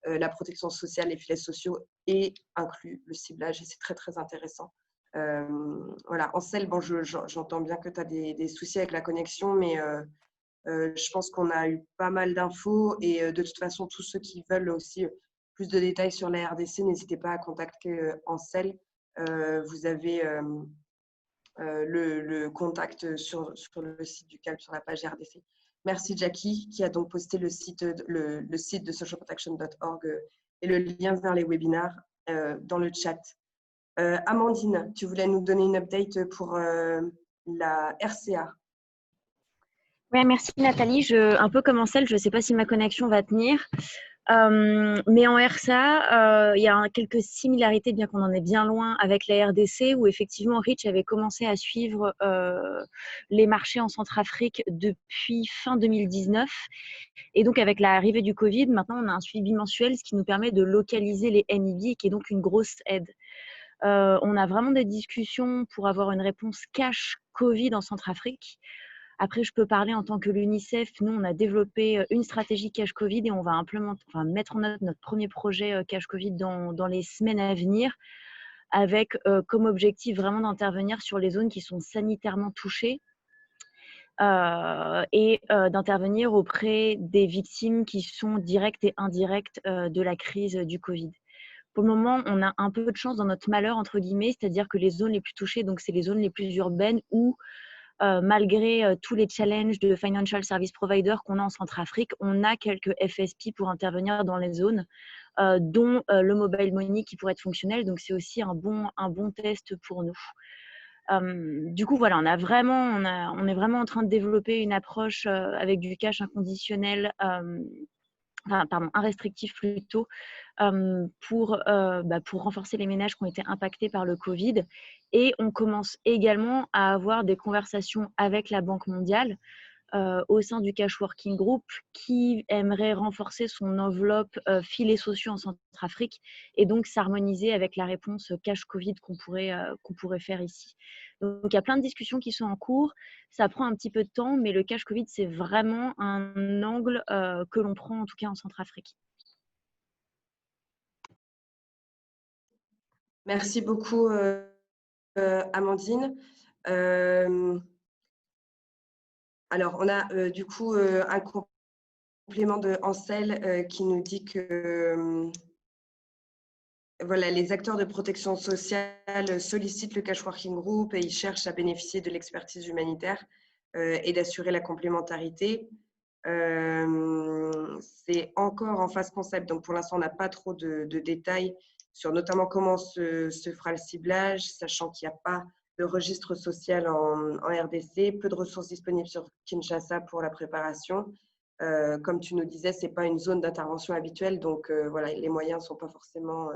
la protection sociale, les filets sociaux et inclut le ciblage. Et c'est très, très intéressant. Voilà. Ansel, bon, j'entends bien que tu as des soucis avec la connexion, mais je pense qu'on a eu pas mal d'infos et de toute façon, tous ceux qui veulent aussi plus de détails sur la RDC, n'hésitez pas à contacter Ansel. Vous avez le contact sur le site du CALP, sur la page RDC. Merci Jackie, qui a donc posté le site de socialprotection.org et le lien vers les webinaires dans le chat. Amandine, tu voulais nous donner une update pour la RCA. Oui, merci Nathalie. Un peu comme Ansel, je ne sais pas si ma connexion va tenir. Mais en RSA, il y a quelques similarités, bien qu'on en est bien loin, avec la RDC, où effectivement Reach avait commencé à suivre les marchés en Centrafrique depuis fin 2019. Et donc, avec l'arrivée du Covid, maintenant, on a un suivi mensuel, ce qui nous permet de localiser les NIB, qui est donc une grosse aide. On a vraiment des discussions pour avoir une réponse cash Covid en Centrafrique. Après, je peux parler en tant que l'UNICEF. Nous, on a développé une stratégie cash Covid et on va mettre en œuvre notre premier projet cash Covid dans les semaines à venir, avec comme objectif vraiment d'intervenir sur les zones qui sont sanitairement touchées et d'intervenir auprès des victimes qui sont directes et indirectes de la crise du Covid. Pour le moment, on a un peu de chance dans notre malheur, entre guillemets, c'est-à-dire que les zones les plus touchées, donc c'est les zones les plus urbaines où malgré tous les challenges de Financial Service Provider qu'on a en Centrafrique, on a quelques FSP pour intervenir dans les zones, dont le mobile money qui pourrait être fonctionnel. Donc, c'est aussi un bon test pour nous. Du coup, voilà, on est vraiment en train de développer une approche avec du cash inconditionnel, un restrictif plutôt, pour renforcer les ménages qui ont été impactés par le Covid. Et on commence également à avoir des conversations avec la Banque mondiale au sein du Cash Working Group qui aimerait renforcer son enveloppe filets sociaux en Centrafrique et donc s'harmoniser avec la réponse cash Covid qu'on pourrait faire ici. Donc, il y a plein de discussions qui sont en cours. Ça prend un petit peu de temps, mais le cash Covid, c'est vraiment un angle que l'on prend en tout cas en Centrafrique. Merci beaucoup, Amandine. Alors, on a du coup un complément de Ansel qui nous dit que voilà, les acteurs de protection sociale sollicitent le Cash Working Group et ils cherchent à bénéficier de l'expertise humanitaire et d'assurer la complémentarité. C'est encore en phase concept, donc pour l'instant, on n'a pas trop de détails sur notamment comment se fera le ciblage, sachant qu'il n'y a pas de registre social en RDC, peu de ressources disponibles sur Kinshasa pour la préparation. Comme tu nous disais, ce n'est pas une zone d'intervention habituelle, donc voilà, les moyens ne sont pas forcément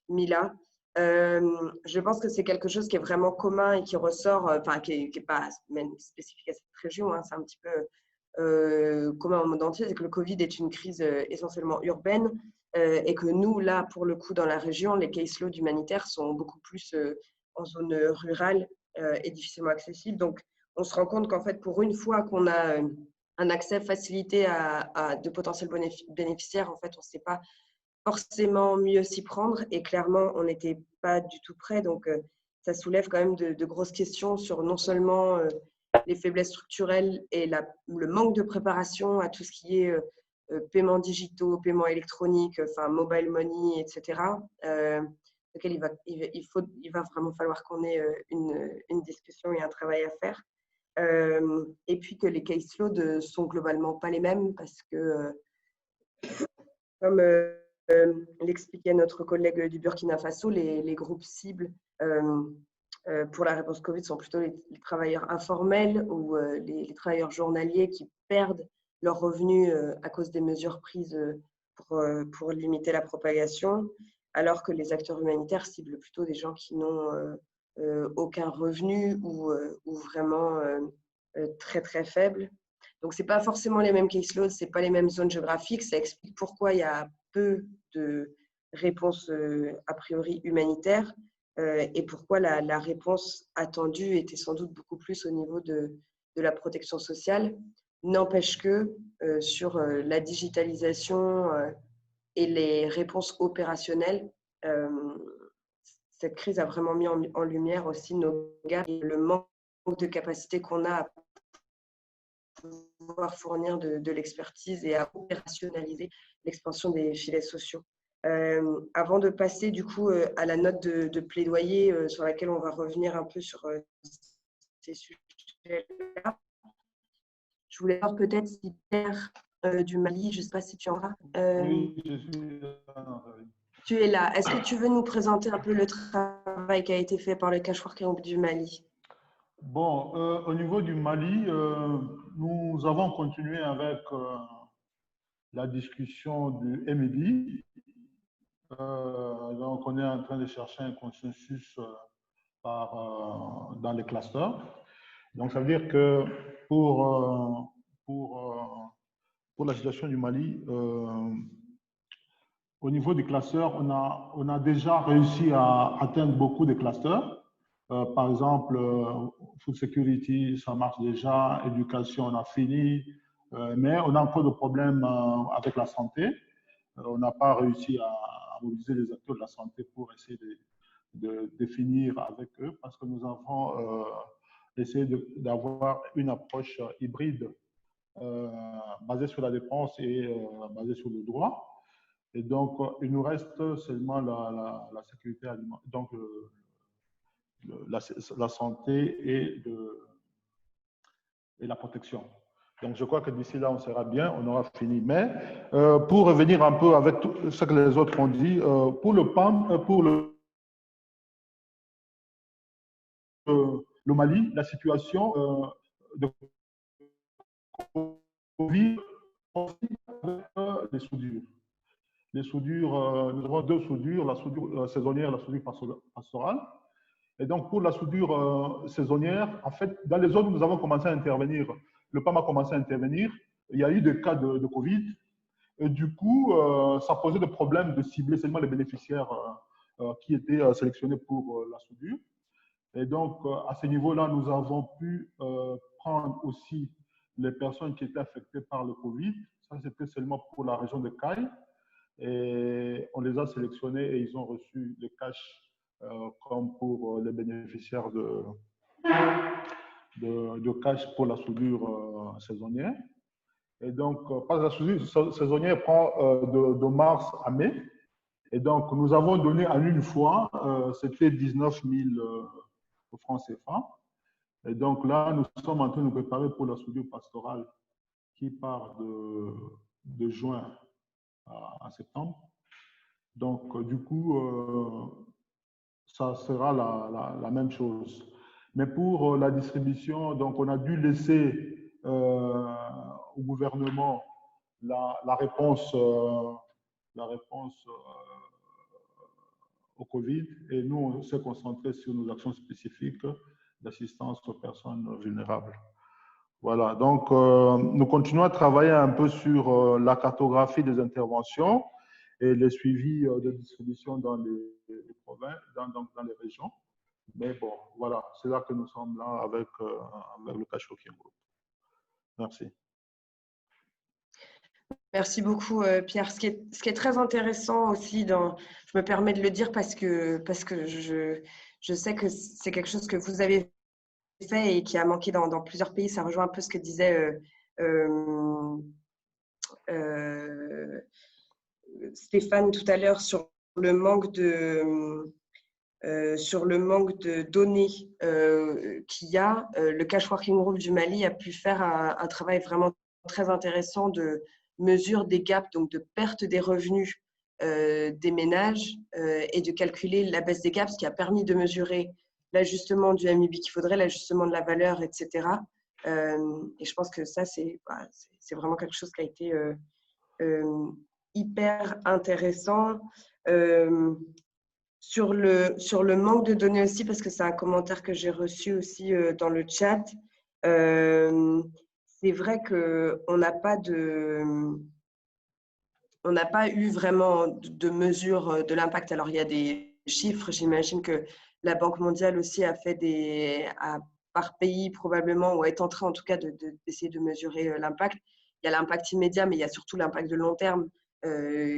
mis là. Je pense que c'est quelque chose qui est vraiment commun et qui ressort, qui n'est pas même spécifique à cette région, hein, c'est un petit peu commun au monde entier, c'est que le Covid est une crise essentiellement urbaine et que nous, là, pour le coup, dans la région, les caseloads humanitaires sont beaucoup plus en zone rurale et difficilement accessible. Donc, on se rend compte qu'en fait, pour une fois qu'on a un accès facilité à de potentiels bénéficiaires, en fait, on ne sait pas forcément mieux s'y prendre et clairement, on n'était pas du tout prêt. Donc, ça soulève quand même de grosses questions sur non seulement les faiblesses structurelles et le manque de préparation à tout ce qui est paiements digitaux, paiements électroniques, enfin mobile money, etc. lequel il va vraiment falloir qu'on ait une discussion et un travail à faire. Et puis que les caseloads sont globalement pas les mêmes parce que, comme l'expliquait notre collègue du Burkina Faso, les groupes cibles pour la réponse Covid sont plutôt les travailleurs informels ou les travailleurs journaliers qui perdent leurs revenus à cause des mesures prises pour limiter la propagation, alors que les acteurs humanitaires ciblent plutôt des gens qui n'ont aucun revenu ou vraiment très très faible. Donc, ce n'est pas forcément les mêmes caseloads, ce n'est pas les mêmes zones géographiques. Ça explique pourquoi il y a peu de réponses a priori humanitaires et pourquoi la réponse attendue était sans doute beaucoup plus au niveau de la protection sociale. N'empêche que sur la digitalisation et les réponses opérationnelles, cette crise a vraiment mis en lumière aussi nos gaps et le manque de capacité qu'on a à pouvoir fournir de l'expertise et à opérationnaliser l'expansion des filets sociaux. Avant de passer du coup à la note de plaidoyer sur laquelle on va revenir un peu sur ces sujets-là, je voulais voir peut-être si Pierre du Mali, je ne sais pas si tu en as. Oui, je suis là. Tu es là. Est-ce que tu veux nous présenter un peu le travail qui a été fait par le Cash Working Group du Mali? Bon, au niveau du Mali, nous avons continué avec la discussion du MED. Donc, on est en train de chercher un consensus dans les clusters. Donc, ça veut dire que pour la situation du Mali, au niveau des clusters, on a déjà réussi à atteindre beaucoup de clusters. Par exemple, food security, ça marche déjà, éducation, on a fini, mais on a encore des problèmes avec la santé. On n'a pas réussi à mobiliser les acteurs de la santé pour essayer de définir avec eux, parce que nous avons essayé d'avoir une approche hybride basée sur la dépense et basée sur le droit. Et donc, il nous reste seulement la sécurité alimentaire, donc la santé et la protection. Donc, je crois que d'ici là, on sera bien, on aura fini. Mais pour revenir un peu avec tout ce que les autres ont dit, pour le PAM, pour le Mali, la situation de Covid avec les soudures. Les soudures, nous avons deux soudures, la soudure saisonnière et la soudure pastorale. Et donc, pour la soudure saisonnière, en fait, dans les zones où nous avons commencé à intervenir, le PAM a commencé à intervenir, il y a eu des cas de Covid. Et du coup, ça posait des problèmes de cibler seulement les bénéficiaires qui étaient sélectionnés pour la soudure. Et donc, à ce niveau-là, nous avons pu prendre aussi les personnes qui étaient affectées par le Covid. Ça, c'était seulement pour la région de Caille. Et on les a sélectionnés et ils ont reçu les cash comme pour les bénéficiaires de cash pour la soudure saisonnière. Et donc, la soudure saisonnière prend de mars à mai. Et donc, nous avons donné en une fois, c'était 19 000 francs CFA. Et donc là, nous sommes en train de nous préparer pour la soudure pastorale qui part de juin à septembre. Donc, du coup, ça sera la même chose. Mais pour la distribution, donc on a dû laisser au gouvernement la réponse au Covid, et nous, on s'est concentré sur nos actions spécifiques d'assistance aux personnes vulnérables. Voilà, donc nous continuons à travailler un peu sur la cartographie des interventions et les suivis de distribution dans les provinces, dans les régions. Mais bon, voilà, c'est là que nous sommes là avec le Cash Working Group. Merci. Merci beaucoup, Pierre. Ce qui est très intéressant aussi, je me permets de le dire parce que je sais que c'est quelque chose que vous avez fait et qui a manqué dans plusieurs pays. Ça rejoint un peu ce que disait Stéphane tout à l'heure sur le manque de sur le manque de données qu'il y a, le Cash Working Group du Mali a pu faire un travail vraiment très intéressant de mesure des gaps, donc de perte des revenus des ménages et de calculer la baisse des gaps, ce qui a permis de mesurer l'ajustement du MIB qu'il faudrait, l'ajustement de la valeur, etc. Et je pense que ça, c'est vraiment quelque chose qui a été hyper intéressant. Sur le manque de données aussi, parce que c'est un commentaire que j'ai reçu aussi dans le chat, c'est vrai qu'on n'a pas eu vraiment de mesure de l'impact. Alors, il y a des chiffres, j'imagine que la Banque mondiale aussi a fait par pays probablement, ou est en train en tout cas d'essayer de mesurer l'impact. Il y a l'impact immédiat, mais il y a surtout l'impact de long terme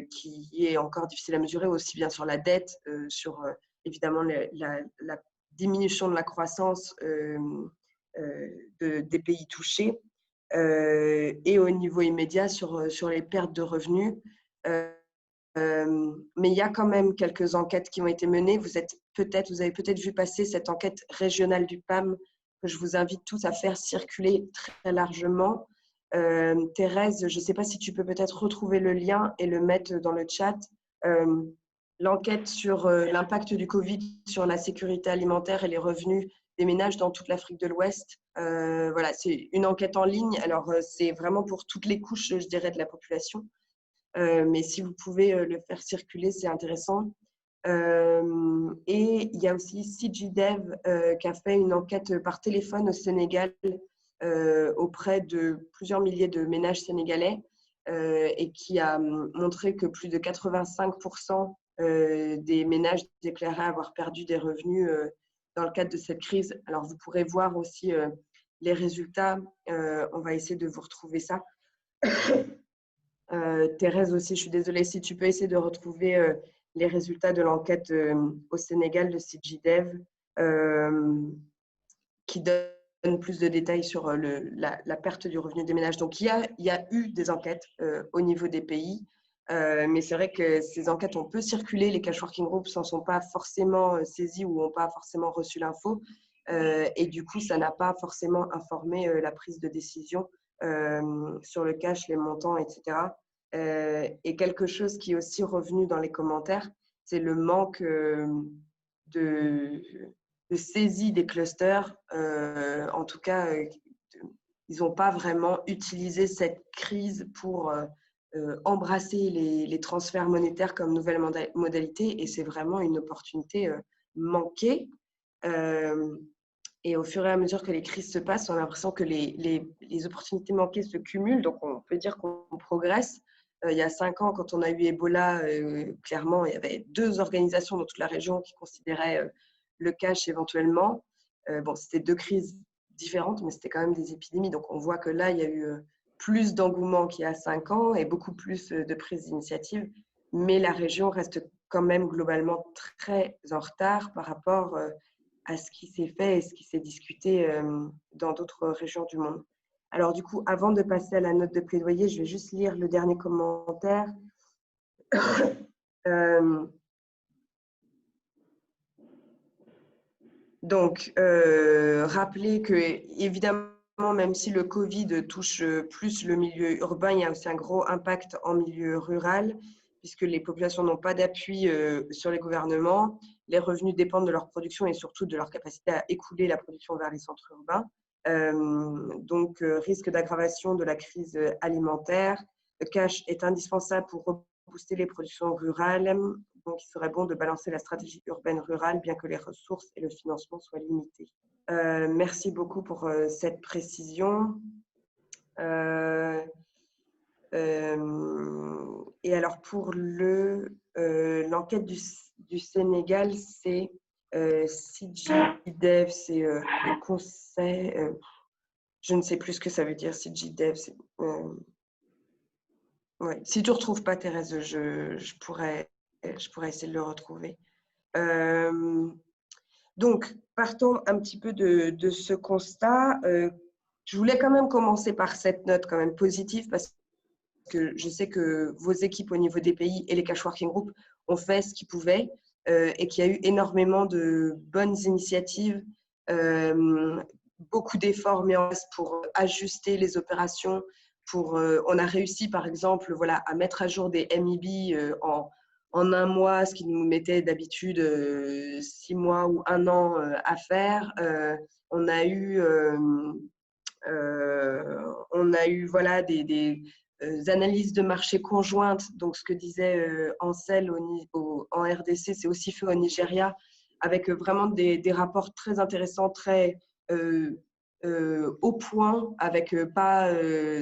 qui est encore difficile à mesurer, aussi bien sur la dette, sur évidemment la diminution de la croissance des pays touchés, et au niveau immédiat sur les pertes de revenus. Mais il y a quand même quelques enquêtes qui ont été menées. Vous avez peut-être vu passer cette enquête régionale du PAM que je vous invite tous à faire circuler très largement. Thérèse, je ne sais pas si tu peux peut-être retrouver le lien et le mettre dans le chat. L'enquête sur l'impact du Covid sur la sécurité alimentaire et les revenus des ménages dans toute l'Afrique de l'Ouest. Voilà, c'est une enquête en ligne. Alors, c'est vraiment pour toutes les couches, je dirais, de la population. Mais si vous pouvez le faire circuler, c'est intéressant. Et il y a aussi CGDev qui a fait une enquête par téléphone au Sénégal auprès de plusieurs milliers de ménages sénégalais et qui a montré que plus de 85% des ménages déclaraient avoir perdu des revenus dans le cadre de cette crise. Alors, vous pourrez voir aussi les résultats. On va essayer de vous retrouver ça. Thérèse aussi, je suis désolée, si tu peux essayer de retrouver les résultats de l'enquête au Sénégal de CGDev qui donne plus de détails sur la perte du revenu des ménages. Donc, il y a eu des enquêtes au niveau des pays, mais c'est vrai que ces enquêtes ont peu circulé. Les cash working groups n'en sont pas forcément saisis ou n'ont pas forcément reçu l'info. Et du coup, ça n'a pas forcément informé la prise de décision sur le cash, les montants, etc. Et quelque chose qui est aussi revenu dans les commentaires, c'est le manque de saisie des clusters. En tout cas, ils n'ont pas vraiment utilisé cette crise pour embrasser les transferts monétaires comme nouvelle modalité, et c'est vraiment une opportunité manquée. Et au fur et à mesure que les crises se passent, on a l'impression que les opportunités manquées se cumulent, donc on peut dire qu'on progresse. Il y a 5 ans, quand on a eu Ebola, clairement, il y avait 2 organisations dans toute la région qui considéraient le cash éventuellement. Bon, c'était 2 crises différentes, mais c'était quand même des épidémies. Donc, on voit que là, il y a eu plus d'engouement qu'il y a 5 ans et beaucoup plus de prises d'initiative. Mais la région reste quand même globalement très en retard par rapport à ce qui s'est fait et ce qui s'est discuté dans d'autres régions du monde. Alors du coup, avant de passer à la note de plaidoyer, je vais juste lire le dernier commentaire. Donc, rappeler que, évidemment, même si le Covid touche plus le milieu urbain, il y a aussi un gros impact en milieu rural, puisque les populations n'ont pas d'appui sur les gouvernements. Les revenus dépendent de leur production et surtout de leur capacité à écouler la production vers les centres urbains. Donc, risque d'aggravation de la crise alimentaire. Le cash est indispensable pour rebooster les productions rurales. Donc, il serait bon de balancer la stratégie urbaine rurale, bien que les ressources et le financement soient limités. Merci beaucoup pour cette précision. Et alors, pour l'enquête du Sénégal, c'est CGDev, c'est le conseil. Je ne sais plus ce que ça veut dire, CGDev. Ouais. Si tu ne retrouves pas, Thérèse, je pourrais essayer de le retrouver. Donc, partons un petit peu de ce constat. Je voulais quand même commencer par cette note quand même positive, parce que je sais que vos équipes au niveau des pays et les cash working groups ont fait ce qu'ils pouvaient. et qu'il y a eu énormément de bonnes initiatives, beaucoup d'efforts mis en place pour ajuster les opérations. On a réussi, par exemple, voilà, à mettre à jour des MIB en un mois, ce qui nous mettait d'habitude 6 mois ou 1 an à faire. On a eu voilà, des analyses de marché conjointes. Donc, ce que disait Ansel en RDC, c'est aussi fait au Nigeria, avec vraiment des rapports très intéressants, très au point, avec pas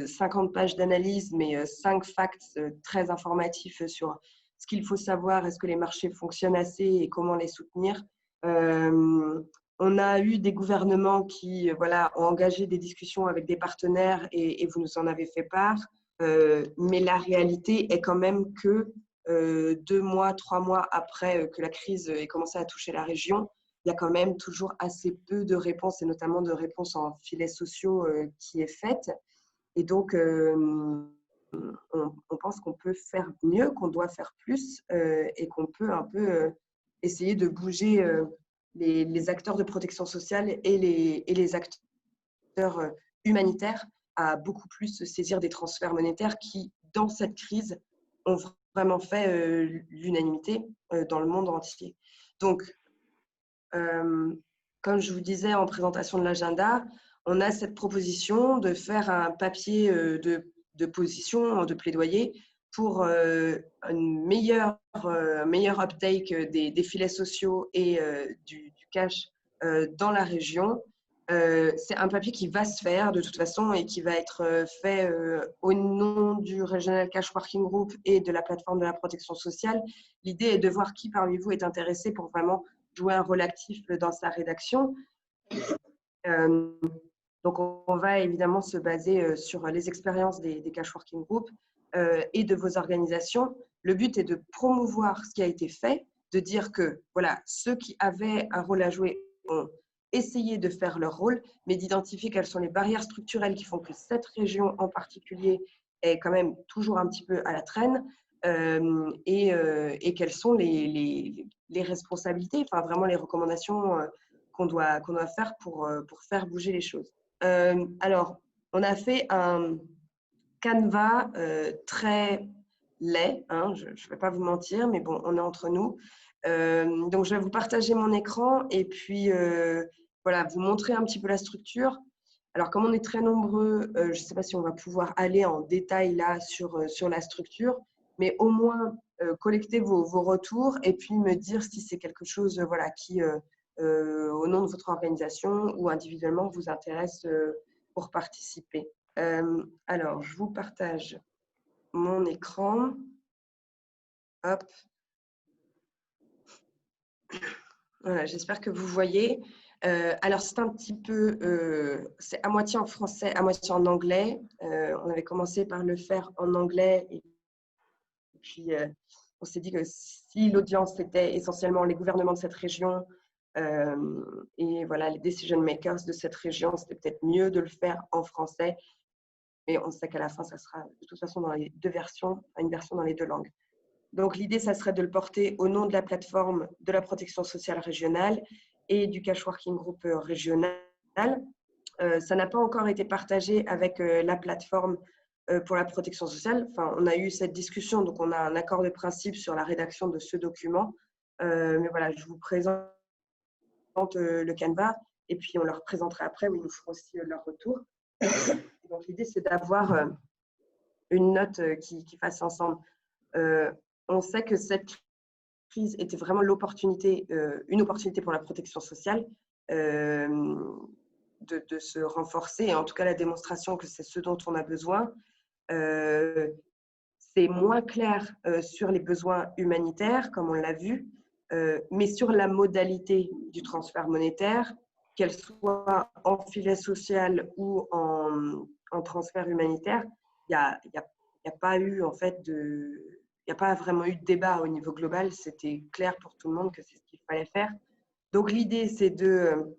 50 pages d'analyse, mais 5 facts très informatifs sur ce qu'il faut savoir, est-ce que les marchés fonctionnent assez et comment les soutenir. On a eu des gouvernements qui voilà, ont engagé des discussions avec des partenaires et vous nous en avez fait part. Mais la réalité est quand même que 2 mois, 3 mois après que la crise ait commencé à toucher la région, il y a quand même toujours assez peu de réponses, et notamment de réponses en filets sociaux qui est faite. Et donc, on pense qu'on peut faire mieux, qu'on doit faire plus et qu'on peut un peu essayer de bouger les acteurs de protection sociale et les acteurs humanitaires à beaucoup plus se saisir des transferts monétaires qui, dans cette crise, ont vraiment fait l'unanimité dans le monde entier. Donc, comme je vous disais en présentation de l'agenda, on a cette proposition de faire un papier de position, de plaidoyer pour une meilleure uptake des filets sociaux et du cash dans la région. C'est un papier qui va se faire de toute façon et qui va être fait au nom du Regional Cash Working Group et de la plateforme de la protection sociale. L'idée est de voir qui parmi vous est intéressé pour vraiment jouer un rôle actif dans sa rédaction. Donc, on va évidemment se baser sur les expériences des Cash Working Group et de vos organisations. Le but est de promouvoir ce qui a été fait, de dire que voilà, ceux qui avaient un rôle à jouer ont essayé de faire leur rôle, mais d'identifier quelles sont les barrières structurelles qui font que cette région en particulier est quand même toujours un petit peu à la traîne et quelles sont les responsabilités, enfin vraiment les recommandations qu'on doit faire pour faire bouger les choses. Alors, on a fait un canevas très laid, hein, je ne vais pas vous mentir, mais bon, on est entre nous. Donc, je vais vous partager mon écran et puis voilà, vous montrer un petit peu la structure. Alors, comme on est très nombreux, je ne sais pas si on va pouvoir aller en détail là sur la structure, mais au moins collecter vos retours et puis me dire si c'est quelque chose voilà, qui, au nom de votre organisation ou individuellement, vous intéresse pour participer. Alors, je vous partage mon écran. Hop. Voilà, j'espère que vous voyez. Alors, c'est un petit peu, c'est à moitié en français, à moitié en anglais. On avait commencé par le faire en anglais et puis on s'est dit que si l'audience était essentiellement les gouvernements de cette région et voilà, les decision makers de cette région, c'était peut-être mieux de le faire en français. Mais on sait qu'à la fin, ça sera de toute façon dans les deux versions, une version dans les deux langues. Donc, l'idée, ça serait de le porter au nom de la plateforme de la protection sociale régionale et du Cash Working Group régional. Ça n'a pas encore été partagé avec la plateforme pour la protection sociale. Enfin, on a eu cette discussion, donc on a un accord de principe sur la rédaction de ce document. Mais voilà, je vous présente le canevas et puis on leur présentera après où ils nous feront aussi leur retour. Donc, l'idée, c'est d'avoir une note qui fasse ensemble. On sait que cette crise était vraiment l'opportunité, une opportunité pour la protection sociale de se renforcer, et en tout cas la démonstration que c'est ce dont on a besoin. C'est moins clair sur les besoins humanitaires, comme on l'a vu, mais sur la modalité du transfert monétaire, qu'elle soit en filet social ou en transfert humanitaire, il n'y a pas eu en fait il n'y a pas vraiment eu de débat au niveau global. C'était clair pour tout le monde que c'est ce qu'il fallait faire. Donc l'idée, c'est de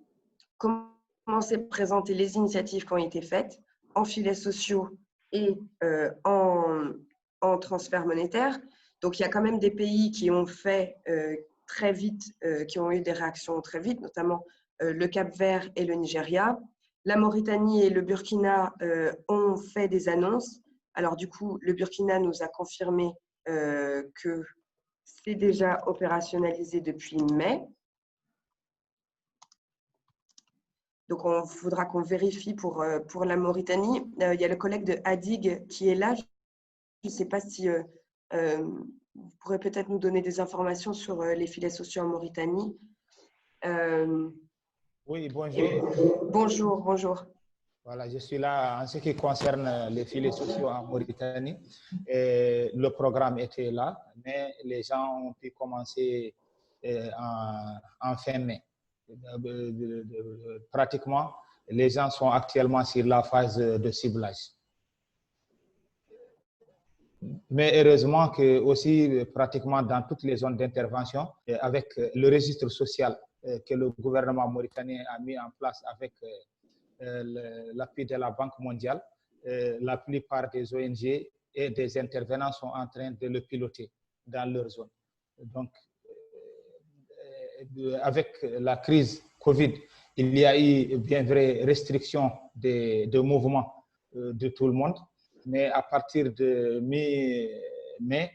commencer à présenter les initiatives qui ont été faites en filets sociaux et en transfert monétaire. Donc il y a quand même des pays qui ont fait très vite, qui ont eu des réactions très vite, notamment le Cap-Vert et le Nigeria. La Mauritanie et le Burkina ont fait des annonces. Alors du coup, le Burkina nous a confirmé que c'est déjà opérationnalisé depuis mai. Donc, il faudra qu'on vérifie pour la Mauritanie. Il y a le collègue de Adig qui est là. Je ne sais pas si vous pourrez peut-être nous donner des informations sur les filets sociaux en Mauritanie. Oui, bonjour. Bonjour, bonjour. Voilà, je suis là en ce qui concerne les filets sociaux en Mauritanie. Et le programme était là, mais les gens ont pu commencer en fin mai. Pratiquement, les gens sont actuellement sur la phase de ciblage. Mais heureusement que aussi pratiquement dans toutes les zones d'intervention, avec le registre social que le gouvernement mauritanien a mis en place avec l'appui de la Banque mondiale, la plupart des ONG et des intervenants sont en train de le piloter dans leur zone. Donc, avec la crise Covid, il y a eu bien vrai restriction de mouvement de tout le monde, mais à partir de mi-mai,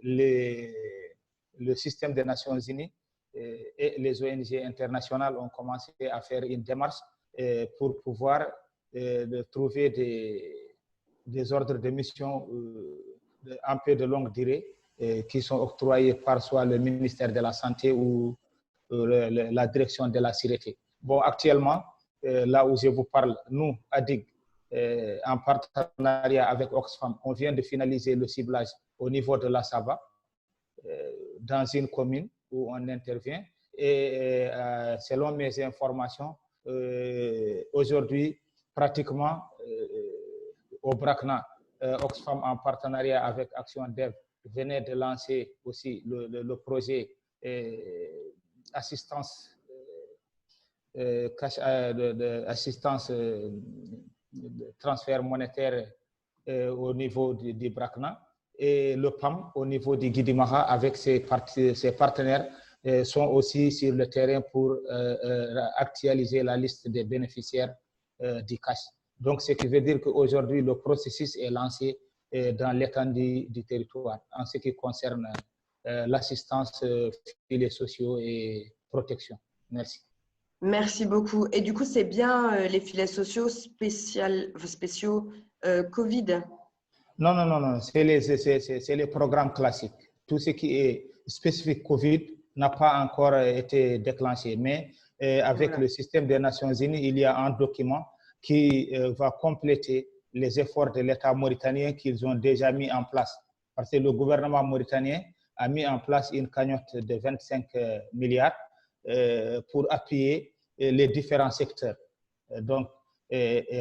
le système des Nations Unies et les ONG internationales ont commencé à faire une démarche pour pouvoir trouver des ordres de mission un peu de longue durée qui sont octroyés par soit le ministère de la Santé ou la direction de la Sûreté. Bon, actuellement, là où je vous parle, nous, ADIG, en partenariat avec Oxfam, on vient de finaliser le ciblage au niveau de la Saba, dans une commune où on intervient. Et selon mes informations, aujourd'hui, pratiquement au Brakna, Oxfam en partenariat avec Action Dev venait de lancer aussi le projet assistance assistance de transfert monétaire au niveau du Brakna, et le PAM au niveau du Guidimaha avec ses partenaires sont aussi sur le terrain pour actualiser la liste des bénéficiaires du cash. Donc, ce qui veut dire qu'aujourd'hui, le processus est lancé dans l'étendue du territoire en ce qui concerne l'assistance, filets sociaux et protection. Merci. Merci beaucoup. Et du coup, c'est bien les filets sociaux spéciaux Covid? Non, non, non, non. C'est les programmes classiques. Tout ce qui est spécifique Covid n'a pas encore été déclenché. Mais avec le système des Nations Unies, il y a un document qui va compléter les efforts de l'État mauritanien qu'ils ont déjà mis en place. Parce que le gouvernement mauritanien a mis en place une cagnotte de 25 milliards pour appuyer les différents secteurs. Donc,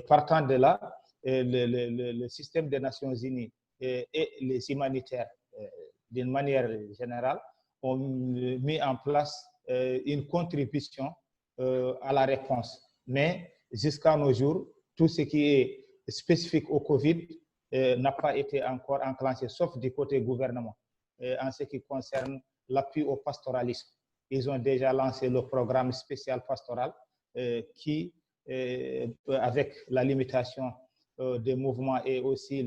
partant de là, le système des Nations Unies et les humanitaires, d'une manière générale, ont mis en place une contribution à la réponse. Mais jusqu'à nos jours, tout ce qui est spécifique au Covid n'a pas été encore enclenché, sauf du côté gouvernement, en ce qui concerne l'appui au pastoralisme. Ils ont déjà lancé le programme spécial pastoral qui, avec la limitation des mouvements et aussi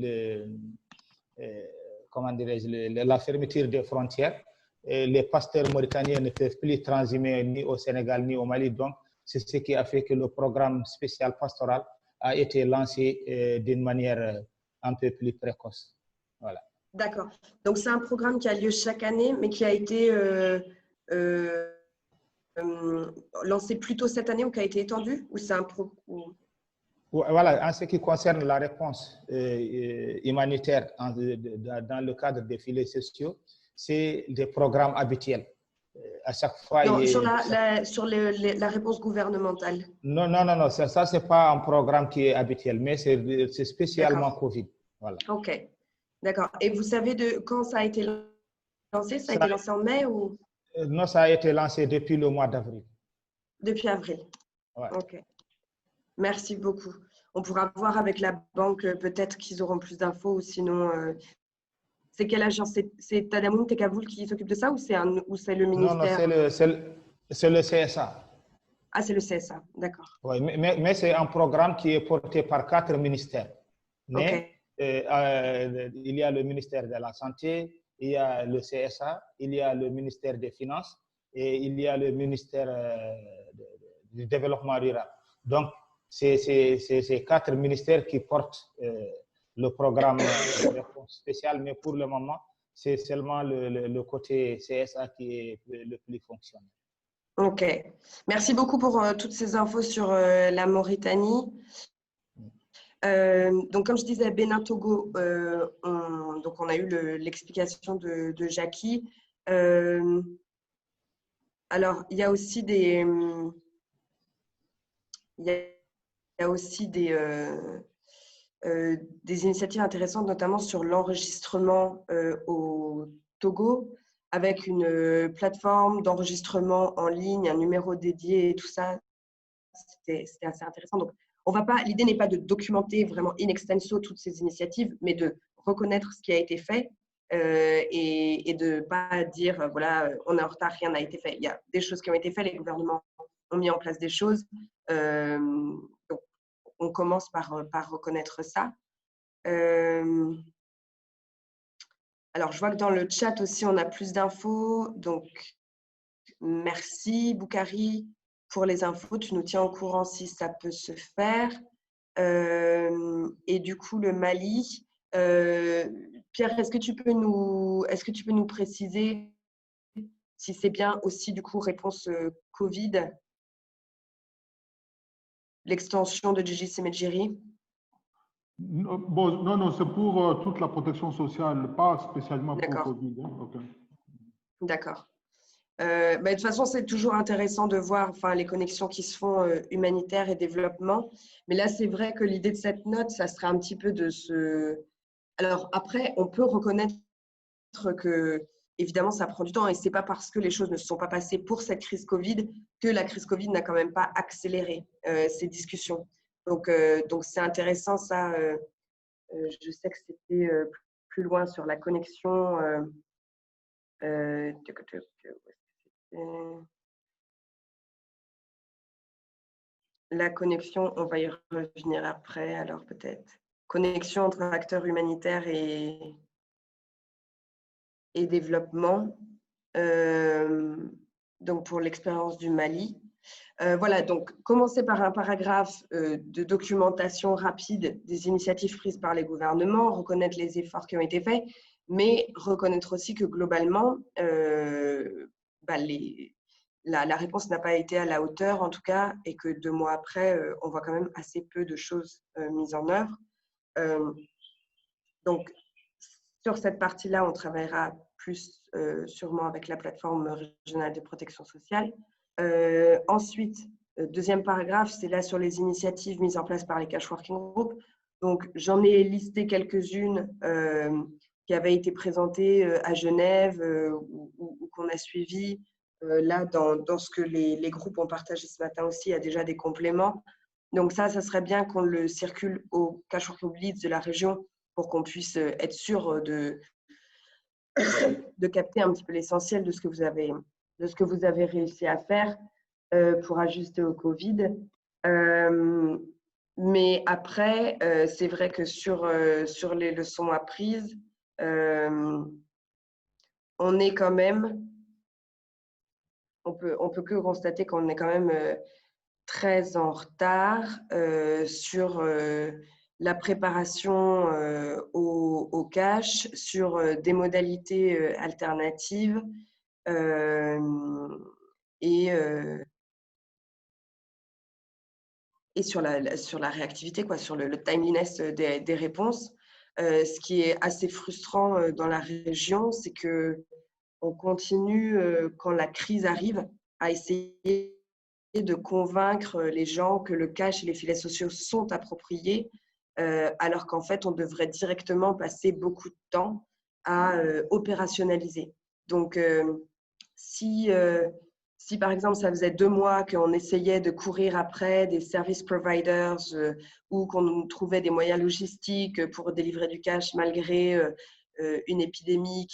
la fermeture des frontières, les pasteurs mauritaniens ne peuvent plus transimer ni au Sénégal ni au Mali. Donc, c'est ce qui a fait que le programme spécial pastoral a été lancé d'une manière un peu plus précoce. Voilà. D'accord. Donc, c'est un programme qui a lieu chaque année, mais qui a été lancé plus tôt cette année ou qui a été étendu, ou c'est un Voilà, en ce qui concerne la réponse humanitaire dans le cadre des filets sociaux, c'est des programmes habituels. À chaque fois, non, sur la réponse gouvernementale. Non, non, non, non, ça c'est pas un programme qui est habituel, mais c'est spécialement Covid. Voilà. Ok, d'accord. Et vous savez de quand ça a été lancé? Ça a été lancé en mai ou? Non, ça a été lancé depuis le mois d'avril. Depuis avril. Ouais. Ok. Merci beaucoup. On pourra voir avec la banque, peut-être qu'ils auront plus d'infos, ou sinon C'est quelle agence? C'est Tadamoun Tekavoul qui s'occupe de ça ou c'est le Non, non, ministère? c'est le CSA. Ah, c'est le CSA, d'accord. Oui, mais c'est un programme qui est porté par 4 ministères. Mais il y a le ministère de la Santé, il y a le CSA, il y a le ministère des Finances et il y a le ministère du Développement rural. Donc, c'est ces 4 ministères qui portent le programme de réponse spéciale, mais pour le moment, c'est seulement le côté CSA qui est le plus fonctionnel. Ok. Merci beaucoup pour toutes ces infos sur la Mauritanie. Donc, comme je disais, Bénin-Togo, on a eu l'explication de Jackie. Alors, il y a aussi des initiatives intéressantes, notamment sur l'enregistrement au Togo, avec une plateforme d'enregistrement en ligne, un numéro dédié et tout ça. C'était assez intéressant. Donc, l'idée n'est pas de documenter vraiment in extenso toutes ces initiatives, mais de reconnaître ce qui a été fait et de ne pas dire, voilà, on est en retard, rien n'a été fait. Il y a des choses qui ont été faites, les gouvernements ont mis en place des choses. Donc, on commence par reconnaître ça. Alors, je vois que dans le chat aussi, on a plus d'infos. Donc, merci, Boukari, pour les infos. Tu nous tiens au courant si ça peut se faire. Et du coup, le Mali. Pierre, est-ce que tu peux nous préciser si c'est bien aussi, du coup, réponse Covid, l'extension de Gigi Semedjiri? Bon, non, c'est pour toute la protection sociale, pas spécialement pour Covid. Hein. Okay. D'accord. De toute façon, c'est toujours intéressant de voir les connexions qui se font humanitaire et développement. Mais là, c'est vrai que l'idée de cette note, ça serait un petit peu de se… Alors après, on peut reconnaître que, évidemment, ça prend du temps et ce n'est pas parce que les choses ne se sont pas passées pour cette crise Covid que la crise Covid n'a quand même pas accéléré ces discussions. Donc c'est intéressant, ça. Je sais que c'était plus loin sur la connexion. La connexion, on va y revenir après, alors peut-être. Connexion entre acteurs humanitaires et développement. Donc, pour l'expérience du Mali. Voilà, donc commencer par un paragraphe de documentation rapide des initiatives prises par les gouvernements, reconnaître les efforts qui ont été faits, mais reconnaître aussi que globalement, la réponse n'a pas été à la hauteur, en tout cas, et que 2 mois après, on voit quand même assez peu de choses mises en œuvre. Donc, sur cette partie-là, on travaillera plus sûrement avec la plateforme régionale de protection sociale. Ensuite, deuxième paragraphe, c'est là sur les initiatives mises en place par les Cash Working Group. Donc, j'en ai listé quelques-unes qui avaient été présentées à Genève ou qu'on a suivies. Là, dans ce que les groupes ont partagé ce matin aussi, il y a déjà des compléments. Donc ça serait bien qu'on le circule au Cash Working Group Leads de la région pour qu'on puisse être sûr de capter un petit peu l'essentiel de ce que vous avez réussi à faire pour ajuster au Covid. Mais après, c'est vrai que sur les leçons apprises, on est quand même, on peut que constater qu'on est quand même très en retard sur la préparation au cash, sur des modalités alternatives et sur la réactivité, sur le timeliness des réponses. Ce qui est assez frustrant dans la région, c'est qu'on continue, quand la crise arrive, à essayer de convaincre les gens que le cash et les filets sociaux sont appropriés, alors qu'en fait, on devrait directement passer beaucoup de temps à opérationnaliser. Donc, si par exemple, ça faisait 2 mois qu'on essayait de courir après des service providers ou qu'on trouvait des moyens logistiques pour délivrer du cash malgré une épidémie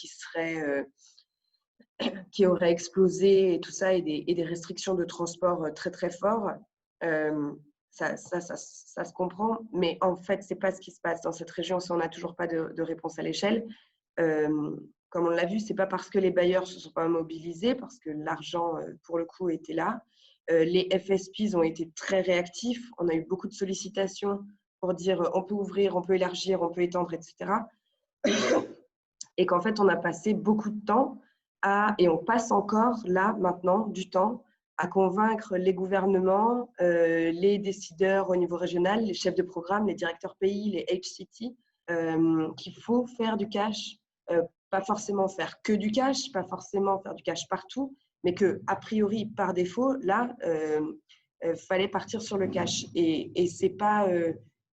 qui aurait explosé et tout ça, et des restrictions de transport très très fortes, ça se comprend. Mais en fait, c'est pas ce qui se passe dans cette région si on n'a toujours pas de réponse à l'échelle. Comme on l'a vu, c'est pas parce que les bailleurs se sont pas mobilisés, parce que l'argent, pour le coup, était là. Les FSPs ont été très réactifs. On a eu beaucoup de sollicitations pour dire on peut ouvrir, on peut élargir, on peut étendre, etc. Et qu'en fait, on a passé beaucoup de temps et on passe encore là, maintenant, du temps à convaincre les gouvernements, les décideurs au niveau régional, les chefs de programme, les directeurs pays, les HCT, qu'il faut faire du cash, pas forcément faire que du cash, pas forcément faire du cash partout, mais que, a priori, par défaut, là, fallait partir sur le cash. Et c'est pas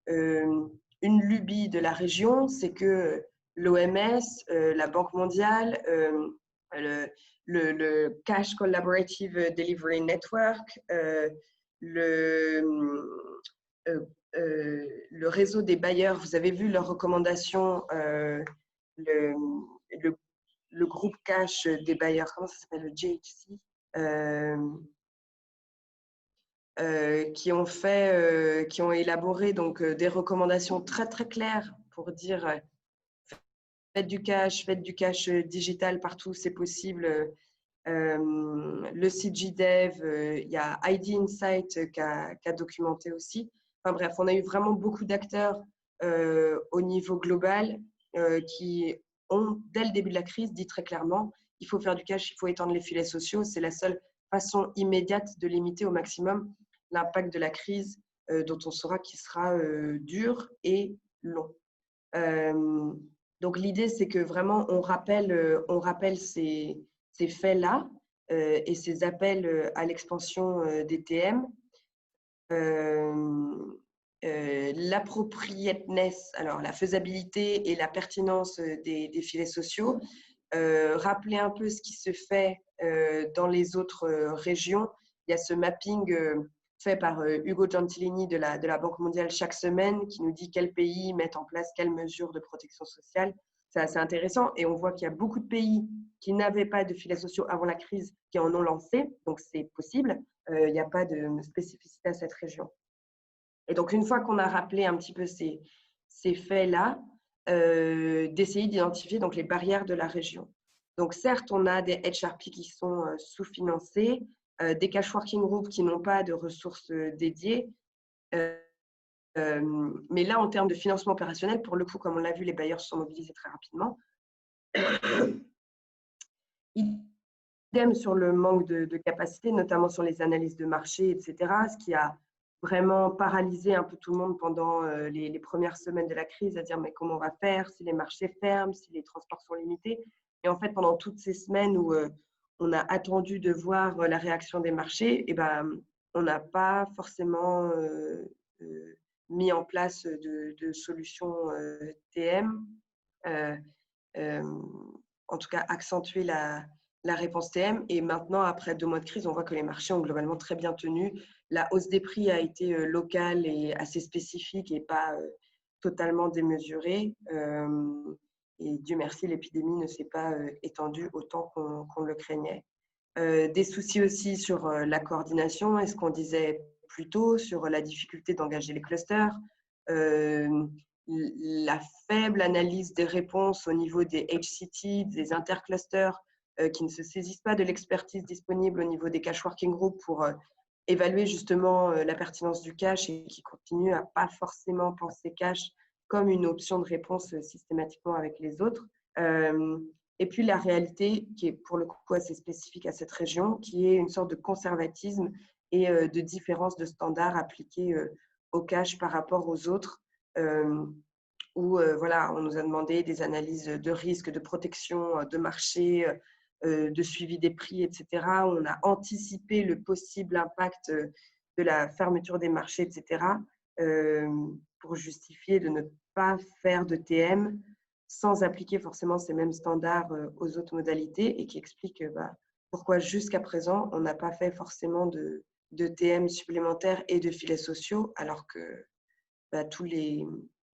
une lubie de la région, c'est que l'OMS, la Banque mondiale, le Cash Collaborative Delivery Network, le réseau des bailleurs, vous avez vu leurs recommandations, le groupe cash des bailleurs, comment ça s'appelle, le GHC, qui ont élaboré donc des recommandations très très claires pour dire faites du cash digital partout, c'est possible. Le CGDev, il y a ID Insight qui a documenté aussi. Enfin bref, on a eu vraiment beaucoup d'acteurs au niveau global qui ont, dès le début de la crise, dit très clairement il faut faire du cash, il faut étendre les filets sociaux. C'est la seule façon immédiate de limiter au maximum l'impact de la crise dont on saura qu'il sera dur et long. Donc l'idée, c'est que vraiment, on rappelle ces faits-là et ces appels à l'expansion des TM. L'appropriateness, alors la faisabilité et la pertinence des filets sociaux. Rappeler un peu ce qui se fait dans les autres régions. Il y a ce mapping fait par Ugo Gentilini de la Banque mondiale chaque semaine qui nous dit quels pays mettent en place quelles mesures de protection sociale. C'est assez intéressant et on voit qu'il y a beaucoup de pays qui n'avaient pas de filets sociaux avant la crise qui en ont lancé, donc c'est possible. Il n'y a pas de spécificité à cette région. Et donc, une fois qu'on a rappelé un petit peu ces faits-là, d'essayer d'identifier donc les barrières de la région. Donc, certes, on a des HRP qui sont sous-financés, des cash working groups qui n'ont pas de ressources dédiées. Mais là, en termes de financement opérationnel, pour le coup, comme on l'a vu, les bailleurs se sont mobilisés très rapidement. Idem sur le manque de capacité, notamment sur les analyses de marché, etc., ce qui a vraiment paralysé un peu tout le monde pendant les premières semaines de la crise, à dire mais comment on va faire si les marchés ferment, si les transports sont limités. Et en fait, pendant toutes ces semaines où on a attendu de voir la réaction des marchés, et ben, on n'a pas forcément mis en place de solutions TM. En tout cas, accentuer la réponse TM. Et maintenant, après 2 mois de crise, on voit que les marchés ont globalement très bien tenu. La hausse des prix a été locale et assez spécifique et pas totalement démesurée. Et Dieu merci, l'épidémie ne s'est pas étendue autant qu'on le craignait. Des soucis aussi sur la coordination, et ce qu'on disait plus tôt, sur la difficulté d'engager les clusters, la faible analyse des réponses au niveau des HCT, des interclusters, qui ne se saisissent pas de l'expertise disponible au niveau des cash working groups pour évaluer justement la pertinence du cash et qui continuent à pas forcément penser cash comme une option de réponse systématiquement avec les autres. Et puis la réalité qui est pour le coup assez spécifique à cette région, qui est une sorte de conservatisme et de différence de standards appliqués au cash par rapport aux autres, où voilà, on nous a demandé des analyses de risque, de protection de marché, de suivi des prix, etc. On a anticipé le possible impact de la fermeture des marchés, etc. Pour justifier de ne pas faire de TM sans appliquer forcément ces mêmes standards aux autres modalités, et qui explique pourquoi jusqu'à présent, on n'a pas fait forcément de TM supplémentaires et de filets sociaux, alors que tous les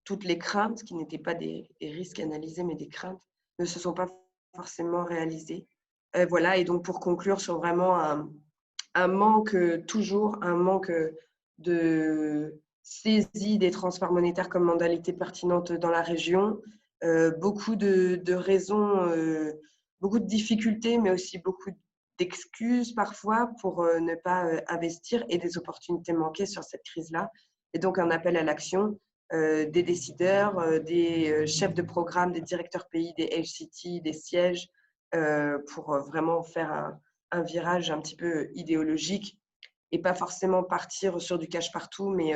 toutes les craintes, qui n'étaient pas des risques analysés, mais des craintes, ne se sont pas forcément réalisées. Voilà, et donc pour conclure sur vraiment un manque, toujours un manque de saisie des transferts monétaires comme modalité pertinente dans la région, beaucoup de raisons, beaucoup de difficultés, mais aussi beaucoup d'excuses parfois pour ne pas investir et des opportunités manquées sur cette crise-là. Et donc un appel à l'action des décideurs, des chefs de programme, des directeurs pays, des HCT, des sièges, pour vraiment faire un virage un petit peu idéologique et pas forcément partir sur du cash partout, mais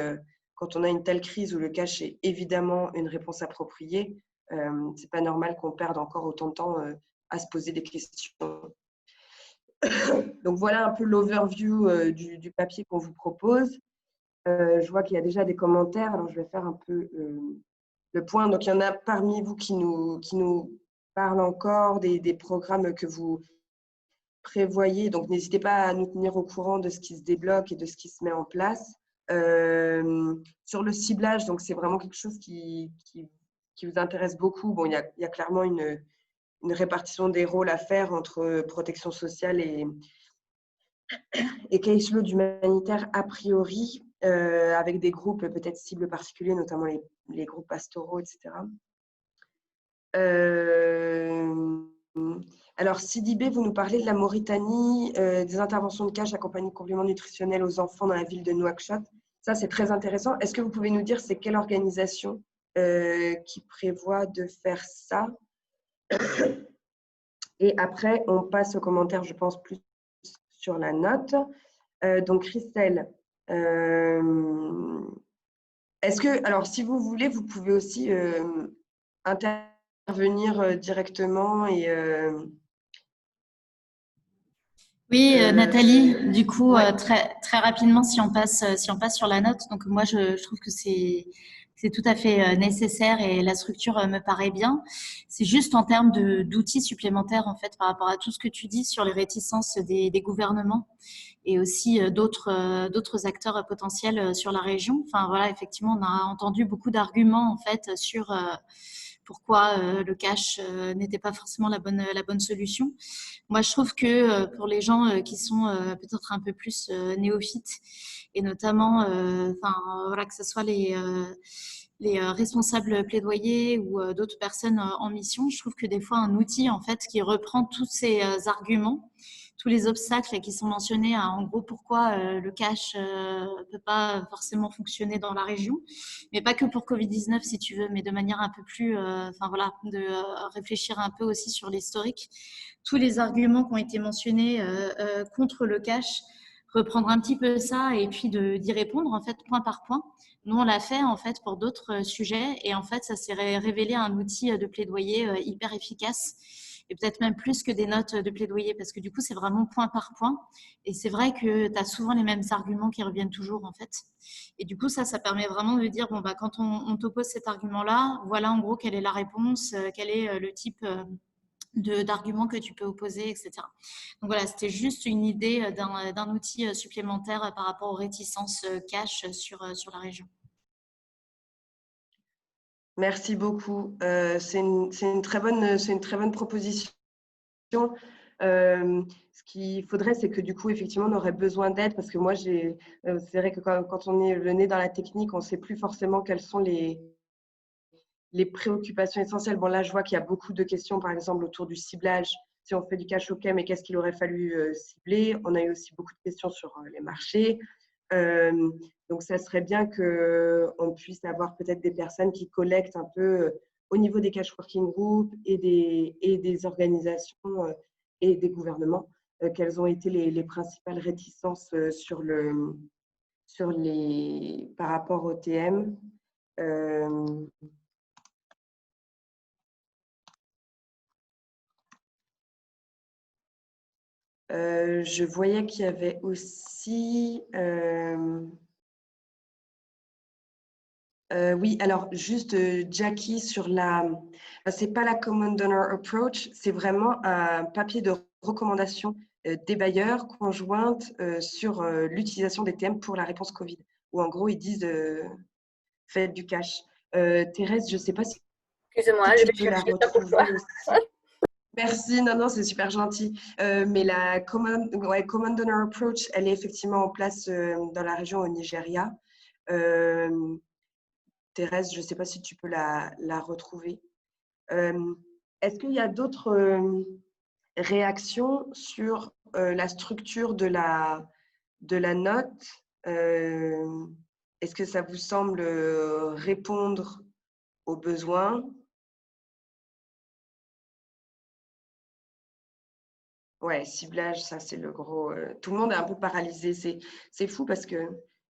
quand on a une telle crise où le cash est évidemment une réponse appropriée, c'est pas normal qu'on perde encore autant de temps à se poser des questions. Donc voilà un peu l'overview du papier qu'on vous propose. Je vois qu'il y a déjà des commentaires, alors je vais faire un peu le point. Donc il y en a parmi vous qui nous parlent encore des programmes que vous prévoyez. Donc n'hésitez pas à nous tenir au courant de ce qui se débloque et de ce qui se met en place. Sur le ciblage, donc c'est vraiment quelque chose qui vous intéresse beaucoup. Bon, il y a clairement une répartition des rôles à faire entre protection sociale et caseload humanitaire a priori, avec des groupes peut-être cibles particuliers, notamment les groupes pastoraux, etc. Alors, Sidibé, vous nous parlez de la Mauritanie, des interventions de cash accompagnées de compléments nutritionnels aux enfants dans la ville de Nouakchott. Ça, c'est très intéressant. Est-ce que vous pouvez nous dire c'est quelle organisation qui prévoit de faire ça? Et après, on passe aux commentaires, je pense, plus sur la note. Donc, Christelle, est-ce que, alors, si vous voulez, vous pouvez aussi intervenir directement et… Oui, Nathalie, du coup, ouais. Très rapidement, si on passe sur la note, donc moi, je trouve que c'est tout à fait nécessaire et la structure me paraît bien. C'est juste en termes d'outils supplémentaires, en fait, par rapport à tout ce que tu dis sur les réticences des gouvernements et aussi d'autres acteurs potentiels sur la région. Enfin, voilà, effectivement, on a entendu beaucoup d'arguments, en fait, sur pourquoi le cash n'était pas forcément la bonne solution. Moi, je trouve que pour les gens qui sont peut-être un peu plus néophytes, et notamment, voilà, que ce soit les responsables plaidoyers ou d'autres personnes en mission, je trouve que des fois, un outil en fait qui reprend tous ces arguments, tous les obstacles qui sont mentionnés, en gros pourquoi le cash ne peut pas forcément fonctionner dans la région, mais pas que pour Covid-19 si tu veux, mais de manière un peu plus, voilà, de réfléchir un peu aussi sur l'historique. Tous les arguments qui ont été mentionnés contre le cash, reprendre un petit peu ça et puis d'y répondre en fait point par point. Nous, on l'a fait en fait pour d'autres sujets et en fait, ça s'est révélé un outil de plaidoyer hyper efficace et peut-être même plus que des notes de plaidoyer parce que du coup, c'est vraiment point par point. Et c'est vrai que tu as souvent les mêmes arguments qui reviennent toujours en fait. Et du coup, ça permet vraiment de dire, bon, bah, quand on t'oppose cet argument-là, voilà en gros quelle est la réponse, quel est le type d'arguments que tu peux opposer, etc. Donc voilà, c'était juste une idée d'un outil supplémentaire par rapport aux réticences cash sur la région. Merci beaucoup. C'est une très bonne proposition. Ce qu'il faudrait, c'est que du coup, effectivement, on aurait besoin d'aide parce que moi, c'est vrai que quand on est le nez dans la technique, on ne sait plus forcément quelles sont les préoccupations essentielles. Bon, là, je vois qu'il y a beaucoup de questions, par exemple, autour du ciblage. Si on fait du cash, ok, mais qu'est-ce qu'il aurait fallu cibler? On a eu aussi beaucoup de questions sur les marchés. Donc, ça serait bien qu'on puisse avoir peut-être des personnes qui collectent un peu au niveau des cash working groups et des organisations et des gouvernements, quelles ont été les principales réticences par rapport au TM. Je voyais qu'il y avait aussi… oui, alors juste Jackie sur c'est pas la Common Donor Approach, c'est vraiment un papier de recommandation des bailleurs conjointe sur l'utilisation des TM pour la réponse Covid, où en gros ils disent faites du cash. Thérèse, je ne sais pas si Excusez-moi, je tu vais peux la chercher ça pour toi. retrouver aussi. Merci, non, c'est super gentil. Mais la Common Donor Approach, elle est effectivement en place dans la région au Nigeria. Thérèse, je ne sais pas si tu peux la retrouver. Est-ce qu'il y a d'autres réactions sur la structure de la note? Est-ce que ça vous semble répondre aux besoins? Ouais, ciblage, ça c'est le gros. Tout le monde est un peu paralysé. C'est fou parce que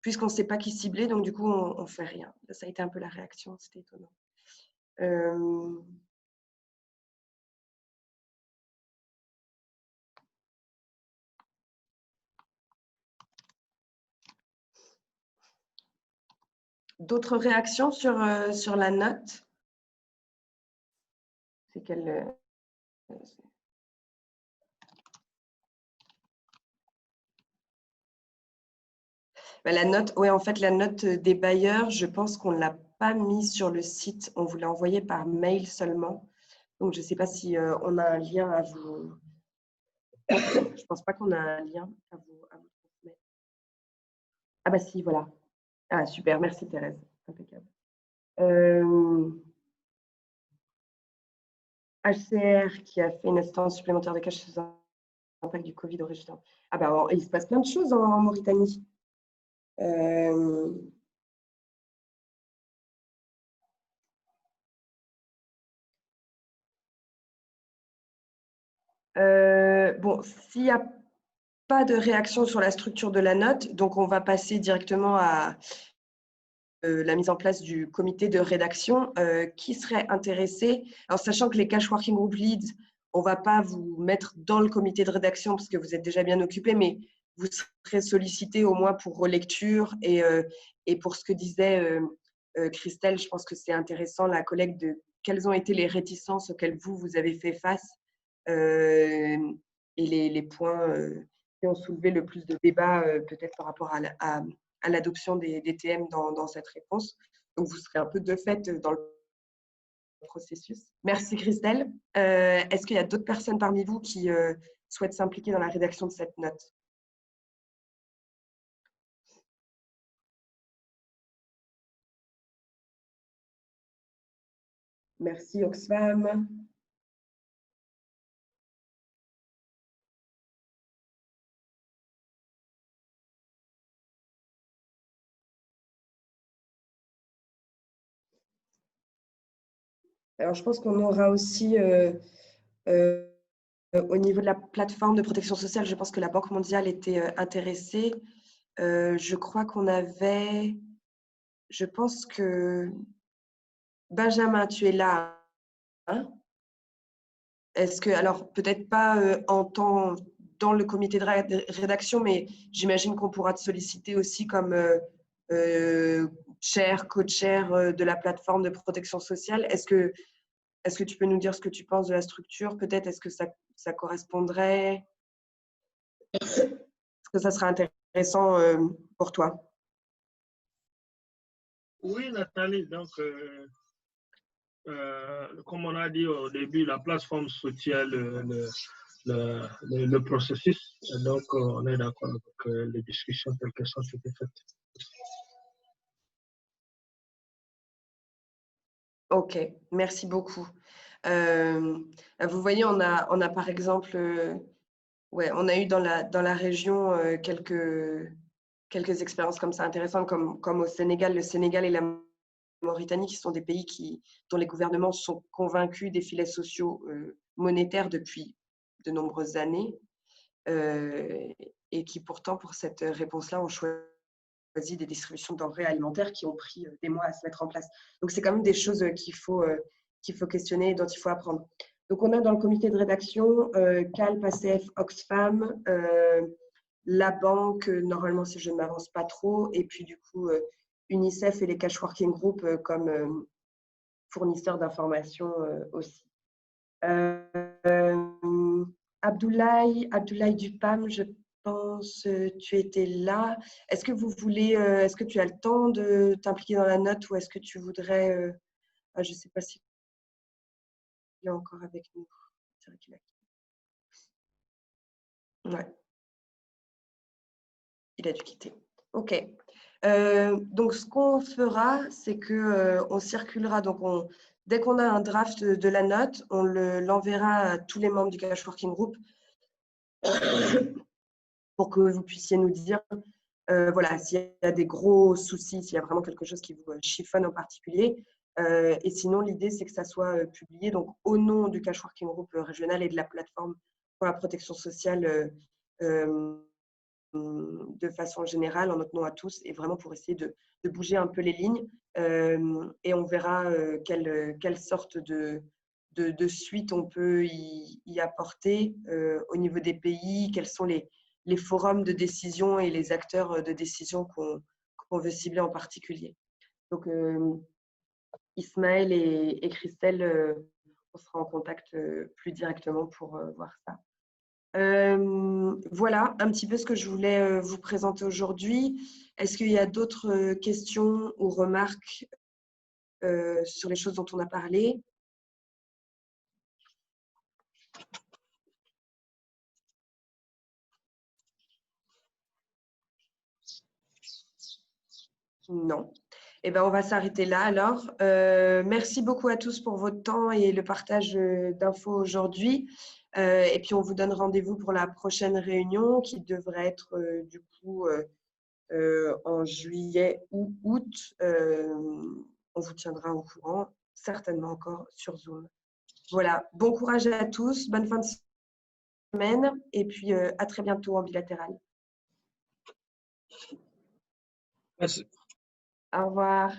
puisqu'on ne sait pas qui cibler, donc du coup on ne fait rien. Ça a été un peu la réaction, c'était étonnant. D'autres réactions sur la note? C'est quelle la note, oui, en fait, la note des bailleurs, je pense qu'on ne l'a pas mise sur le site. On vous l'a envoyée par mail seulement. Donc, je ne sais pas si on a un lien à vous. Je ne pense pas qu'on a un lien à vous transmettre. Ah bah si, voilà. Ah, super, merci Thérèse. Impeccable. HCR qui a fait une assistance supplémentaire de cash sous l'impact du Covid au résultat. Ah bah, il se passe plein de choses en Mauritanie. Bon, s'il n'y a pas de réaction sur la structure de la note, donc on va passer directement à la mise en place du comité de rédaction. Qui serait intéressé? Alors, sachant que les cash working group leads, on ne va pas vous mettre dans le comité de rédaction parce que vous êtes déjà bien occupé, mais vous serez sollicité au moins pour relecture et pour ce que disait Christelle, je pense que c'est intéressant, la collègue, de quelles ont été les réticences auxquelles vous avez fait face et les points qui ont soulevé le plus de débats peut-être par rapport à l'adoption des TM dans cette réponse. Donc, vous serez un peu de fait dans le processus. Merci Christelle. Est-ce qu'il y a d'autres personnes parmi vous qui souhaitent s'impliquer dans la rédaction de cette note? Merci Oxfam. Alors, je pense qu'on aura aussi, au niveau de la plateforme de protection sociale, je pense que la Banque mondiale était intéressée. Je crois qu'on avait, je pense que Benjamin, tu es là, hein? Est-ce que, alors peut-être pas en temps dans le comité de rédaction, mais j'imagine qu'on pourra te solliciter aussi comme chair, co-chair de la plateforme de protection sociale. Est-ce que tu peux nous dire ce que tu penses de la structure? Peut-être, est-ce que ça correspondrait? Est-ce que ça serait intéressant pour toi? Oui, Nathalie, donc, comme on a dit au début, la plateforme soutient le processus. Et donc, on est d'accord avec les discussions telles qu'elles sont été faites. Ok, merci beaucoup. Vous voyez, on a par exemple, ouais, on a eu dans la région quelques expériences comme ça intéressantes, comme au Sénégal. Le Sénégal et la Mauritanie, qui sont des pays dont les gouvernements sont convaincus des filets sociaux monétaires depuis de nombreuses années et qui pourtant, pour cette réponse-là, ont choisi des distributions de denrées alimentaires qui ont pris des mois à se mettre en place. Donc, c'est quand même des choses qu'il faut questionner et dont il faut apprendre. Donc, on a dans le comité de rédaction CAL, PACEF, Oxfam, la banque, normalement, si je ne m'avance pas trop, et puis du coup, UNICEF et les cash working group comme fournisseurs d'informations aussi. Abdoulaye du PAM, je pense, tu étais là. Est-ce que vous voulez, est-ce que tu as le temps de t'impliquer dans la note ou est-ce que tu voudrais, je ne sais pas s'il est encore avec nous. C'est vrai qu'il a... Ouais, il a dû quitter. OK. Donc, ce qu'on fera, c'est que on circulera. Donc, dès qu'on a un draft de la note, on l'enverra à tous les membres du Cash Working Group pour que vous puissiez nous dire, voilà, s'il y a des gros soucis, s'il y a vraiment quelque chose qui vous chiffonne en particulier. Et sinon, l'idée, c'est que ça soit publié donc, au nom du Cash Working Group régional et de la plateforme pour la protection sociale de façon générale, en notre nom à tous, et vraiment pour essayer de bouger un peu les lignes. Et on verra quelle sorte de suite on peut y apporter au niveau des pays, quels sont les forums de décision et les acteurs de décision qu'on veut cibler en particulier. Donc, Ismaël et Christelle, on sera en contact plus directement pour voir ça. Voilà un petit peu ce que je voulais vous présenter aujourd'hui. Est-ce qu'il y a d'autres questions ou remarques sur les choses dont on a parlé? Non. Eh ben, on va s'arrêter là alors. Merci beaucoup à tous pour votre temps et le partage d'infos aujourd'hui. Et puis, on vous donne rendez-vous pour la prochaine réunion qui devrait être du coup en juillet ou août. On vous tiendra au courant, certainement encore sur Zoom. Voilà, bon courage à tous, bonne fin de semaine et puis à très bientôt en bilatéral. Merci. Au revoir.